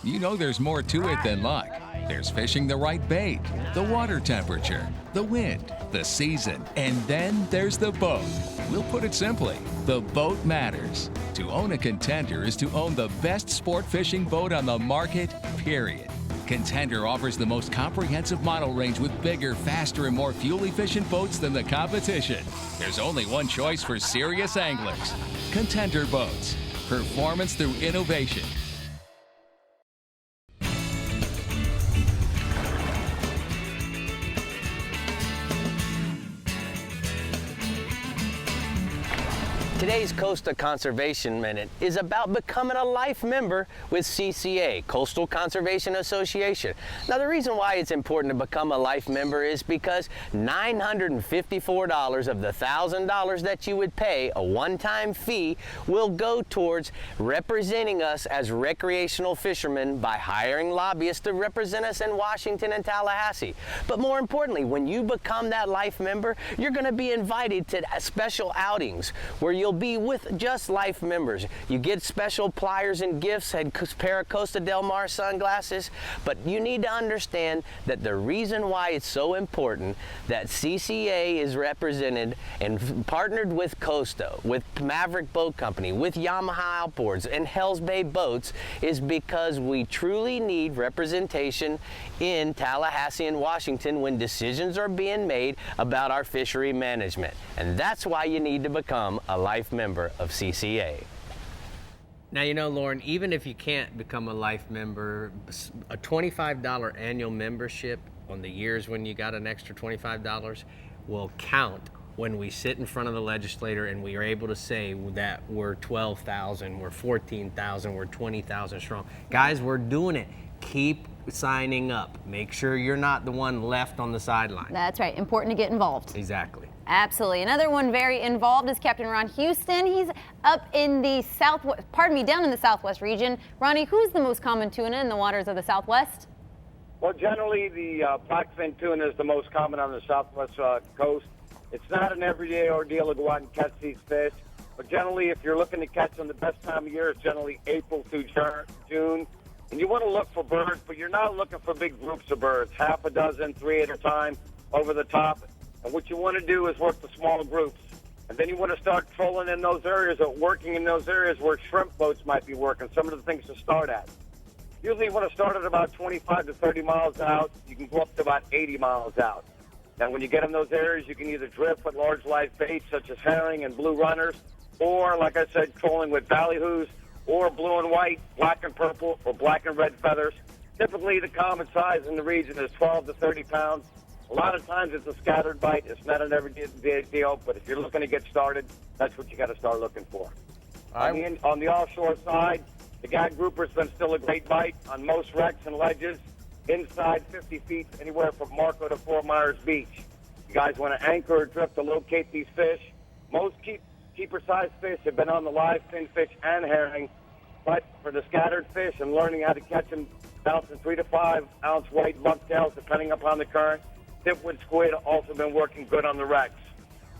you know there's more to it than luck. There's fishing the right bait, the water temperature, the wind, the season, and then there's the boat. We'll put it simply, the boat matters. To own a Contender is to own the best sport fishing boat on the market, period. Contender offers the most comprehensive model range with bigger, faster, and more fuel-efficient boats than the competition. There's only one choice for serious anglers. Contender Boats. Performance through innovation. Today's Coastal Conservation Minute is about becoming a life member with CCA, Coastal Conservation Association. Now, the reason why it's important to become a life member is because $954 of the $1,000 that you would pay, a one-time fee, will go towards representing us as recreational fishermen by hiring lobbyists to represent us in Washington and Tallahassee. But more importantly, when you become that life member, you're going to be invited to special outings where you'll be with just life members. You get special pliers and gifts, a pair of Costa Del Mar sunglasses, but you need to understand that the reason why it's so important that CCA is represented and partnered with Costa, with Maverick Boat Company, with Yamaha Outboards, and Hells Bay Boats is because we truly need representation in Tallahassee and Washington when decisions are being made about our fishery management. And that's why you need to become a life member of CCA. Now, you know, Lauren, even if you can't become a life member, a $25 annual membership on the years when you got an extra $25 will count when we sit in front of the legislator and we are able to say that we're 12,000, we're 14,000, we're 20,000 strong. Guys, we're doing it. Keep signing up. Make sure you're not the one left on the sideline. That's right. Important to get involved. Exactly. Absolutely. Another one very involved is Captain Ron Houston. He's up in the down in the southwest region. Ronnie, who's the most common tuna in the waters of the southwest? Well, generally the blackfin tuna is the most common on the southwest coast. It's not an everyday ordeal to go out and catch these fish, but generally if you're looking to catch them, the best time of year is generally April through June. And you want to look for birds, but you're not looking for big groups of birds, half a dozen, 3 at a time, over the top. And what you want to do is work the small groups. And then you want to start trolling in those areas or working in those areas where shrimp boats might be working, some of the things to start at. Usually you want to start at about 25 to 30 miles out. You can go up to about 80 miles out. Now, when you get in those areas, you can either drift with large live baits such as herring and blue runners, or, like I said, trolling with ballyhoos, or blue and white, black and purple, or black and red feathers. Typically, the common size in the region is 12 to 30 pounds. A lot of times it's a scattered bite. It's not an everyday deal, but if you're looking to get started, that's what you got to start looking for. On the offshore side, the gag grouper's been still a great bite on most wrecks and ledges, inside 50 feet, anywhere from Marco to Fort Myers Beach. You guys want to anchor or drift to locate these fish. Most keeper-sized fish have been on the live finfish and herring, but for the scattered fish and learning how to catch them, bouncing 3 to 5 ounce white bucktails, depending upon the current. Tipwood squid also been working good on the wrecks.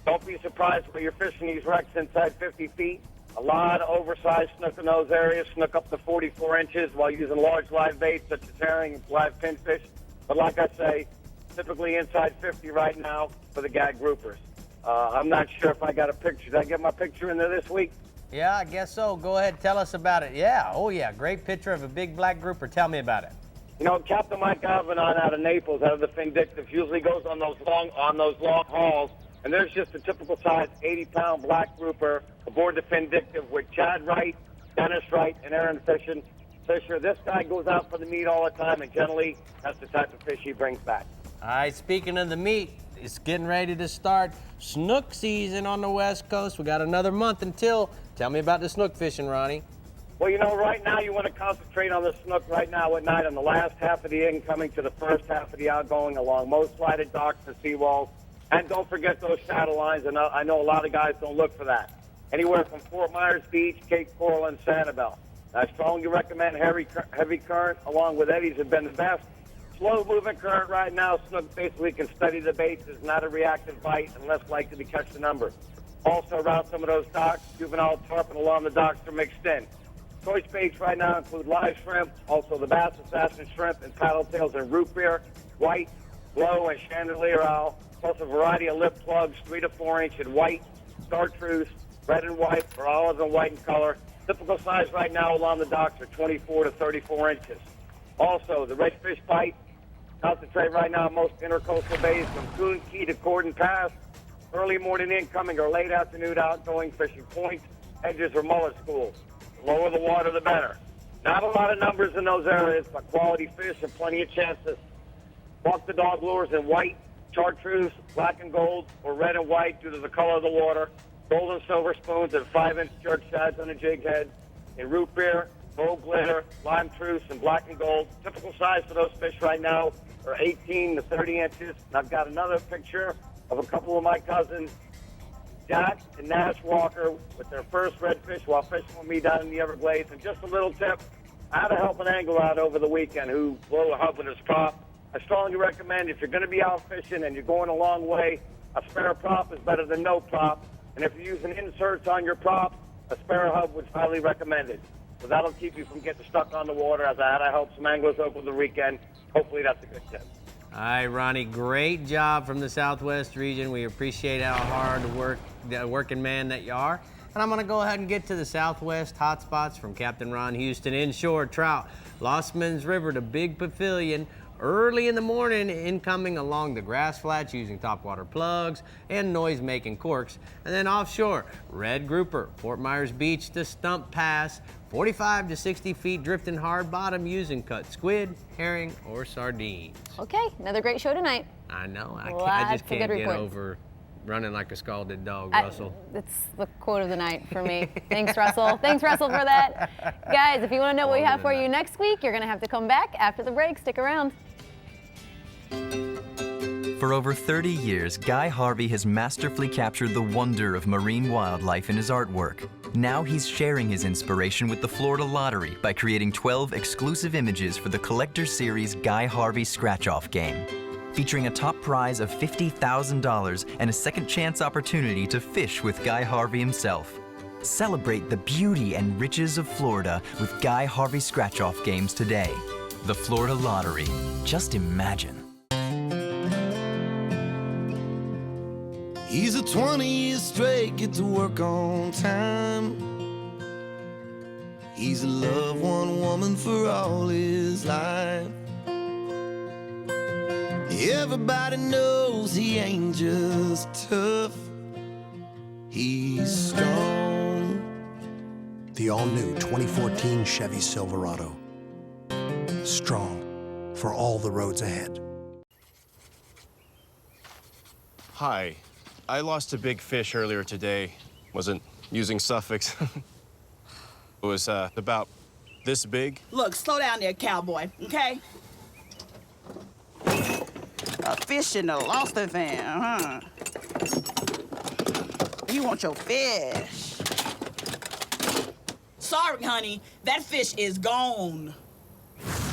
Don't be surprised when you're fishing these wrecks inside 50 feet. A lot of oversized snook in those areas, snook up to 44 inches while using large live baits such as herring and live pinfish. But like I say, typically inside 50 right now for the gag groupers. I'm not sure if I got a picture. Did I get my picture in there this week? Yeah, I guess so. Go ahead, tell us about it. Yeah, oh yeah, great picture of a big black grouper. Tell me about it. You know, Captain Mike Alvanon out of Naples, out of the Vindictive, usually goes on those long hauls, and there's just a typical size 80-pound black grouper aboard the Vindictive with Chad Wright, Dennis Wright, and Aaron Fisher. This guy goes out for the meat all the time, and generally that's the type of fish he brings back. All right, speaking of the meat, it's getting ready to start snook season on the West Coast. We got another month until. Tell me about the snook fishing, Ronnie. Well, you know, right now you want to concentrate on the snook right now at night on the last half of the incoming to the first half of the outgoing along most slided docks and seawalls. And don't forget those shadow lines, and I know a lot of guys don't look for that. Anywhere from Fort Myers Beach, Cape Coral, and Sanibel. I strongly recommend heavy current along with eddies have been the best. Slow-moving current right now, snook basically can study the baits. It's not a reactive bite and less likely to catch the number. Also around some of those docks, juvenile tarpon along the docks are mixed in. Choice baits right now include live shrimp, also the bass assassin shrimp and paddle tails and root beer, white, glow, and chandelier owl, plus a variety of lip plugs, 3 to 4 inch in white, chartreuse, red and white, or olive and white in color. Typical size right now along the docks are 24 to 34 inches. Also, the redfish bite, concentrate right now in most intercoastal bays from Coon Key to Corden Pass. Early morning incoming or late afternoon outgoing fishing points, edges, or mullet schools. The lower the water, the better. Not a lot of numbers in those areas, but quality fish and plenty of chances. Walk the dog lures in white, chartreuse, black and gold, or red and white due to the color of the water. Gold and silver spoons and 5-inch jerk shads on a jig head. In root beer, gold glitter, lime truce, and black and gold. Typical size for those fish right now are 18 to 30 inches. And I've got another picture of a couple of my cousins, Jack and Nash Walker, with their first redfish while fishing with me down in the Everglades. And just a little tip, I had to help an angler out over the weekend who blew a hub with his prop. I strongly recommend if you're going to be out fishing and you're going a long way, a spare prop is better than no prop. And if you're using inserts on your prop, a spare hub was highly recommended. So that'll keep you from getting stuck on the water, as I had to help some anglers over the weekend. Hopefully that's a good tip. All right, Ronnie, great job from the Southwest region. We appreciate how hard working man that you are. And I'm going to go ahead and get to the Southwest hotspots from Captain Ron Houston. Inshore trout, Lossman's River to Big Pavilion. Early in the morning, incoming along the grass flats using topwater plugs and noise-making corks. And then offshore, red grouper, Fort Myers Beach to Stump Pass, 45 to 60 feet drifting hard bottom using cut squid, herring, or sardines. Okay, another great show tonight. I know, I Lots just of can't good get reports. over running like a scalded dog, Russell. That's the quote of the night for me. Thanks, Russell. Thanks, Russell, for that. Guys, if you want to know what we have for you next week, you're going to have to come back after the break. Stick around. For over 30 years, Guy Harvey has masterfully captured the wonder of marine wildlife in his artwork. Now he's sharing his inspiration with the Florida Lottery by creating 12 exclusive images for the Collector Series Guy Harvey Scratch-Off game, featuring a top prize of $50,000 and a second chance opportunity to fish with Guy Harvey himself. Celebrate the beauty and riches of Florida with Guy Harvey Scratch-Off games today. The Florida Lottery. Just imagine. He's a 20 years straight, get to work on time. He's loved one woman for all his life. Everybody knows he ain't just tough, he's strong. The all-new 2014 Chevy Silverado. Strong for all the roads ahead. Hi. I lost a big fish earlier today. Wasn't using suffix. It was about this big. Look, slow down there, cowboy, okay? A fish in the lobster van, huh? You want your fish. Sorry, honey, that fish is gone.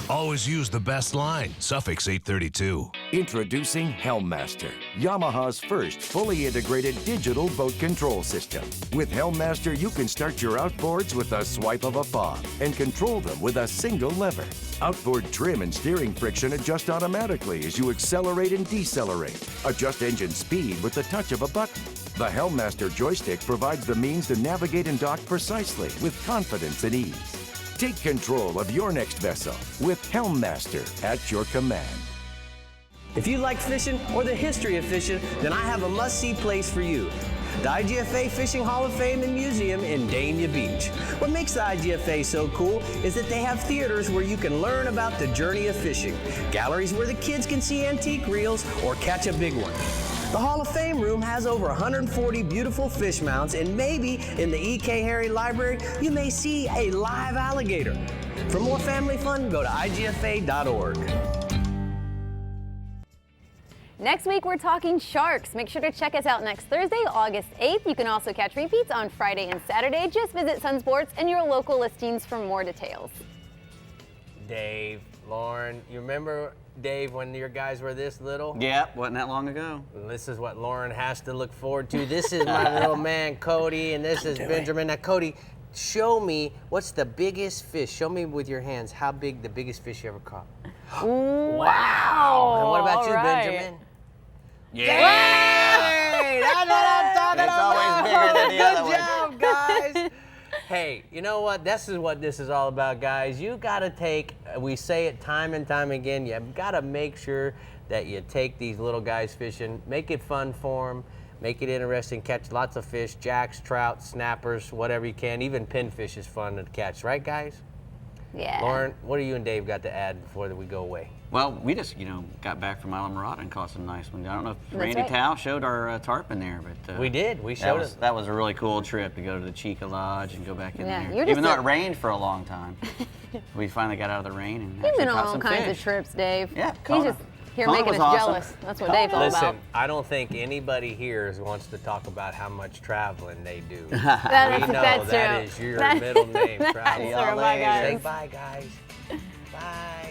Always use the best line, Suffix 832. Introducing Helmmaster, Yamaha's first fully integrated digital boat control system. With Helmmaster, you can start your outboards with a swipe of a paw and control them with a single lever. Outboard trim and steering friction adjust automatically as you accelerate and decelerate. Adjust engine speed with the touch of a button. The Helmmaster joystick provides the means to navigate and dock precisely with confidence and ease. Take control of your next vessel with Helmmaster at your command. If you like fishing or the history of fishing, then I have a must-see place for you. The IGFA Fishing Hall of Fame and Museum in Dania Beach. What makes the IGFA so cool is that they have theaters where you can learn about the journey of fishing, galleries where the kids can see antique reels or catch a big one. The Hall of Fame room has over 140 beautiful fish mounts, and maybe in the E.K. Harry Library, you may see a live alligator. For more family fun, go to igfa.org. Next week, we're talking sharks. Make sure to check us out next Thursday, August 8th. You can also catch repeats on Friday and Saturday. Just visit Sun Sports and your local listings for more details. Dave, Lauren, you remember, Dave, when your guys were this little? Yeah, wasn't that long ago. This is what Lauren has to look forward to. This is my little man, Cody, and this is Benjamin. Now, Cody, show me what's the biggest fish. Show me with your hands how big the biggest fish you ever caught. Wow. And what about you, Benjamin? Yay! That's what I'm talking about. It's always bigger than the other one. Good job, guys. Hey, you know what? This is what this is all about, guys. You got to take, we say it time and time again, you got to make sure that you take these little guys fishing, make it fun for them, make it interesting, catch lots of fish, jacks, trout, snappers, whatever you can. Even pinfish is fun to catch, right, guys? Yeah. Lauren, what do you and Dave got to add before we go away? Well, we just, got back from Isla Mirada and caught some nice ones. I don't know if That's Randy right. Tao showed our tarpon there, but we did. We showed it. That was a really cool trip to go to the Chica Lodge and go back in Yeah, there. you're Even just though it rained for a long time, we finally got out of the rain and You've actually been on caught all some kinds fish. of trips, Dave. Yeah, He's just here Kona making us was awesome. jealous. That's what Dave's all Listen, about. I don't think anybody here wants to talk about how much traveling they do. That's we know true. that is your middle name, That's travel. true. Bye, guys. Say bye, guys. Bye.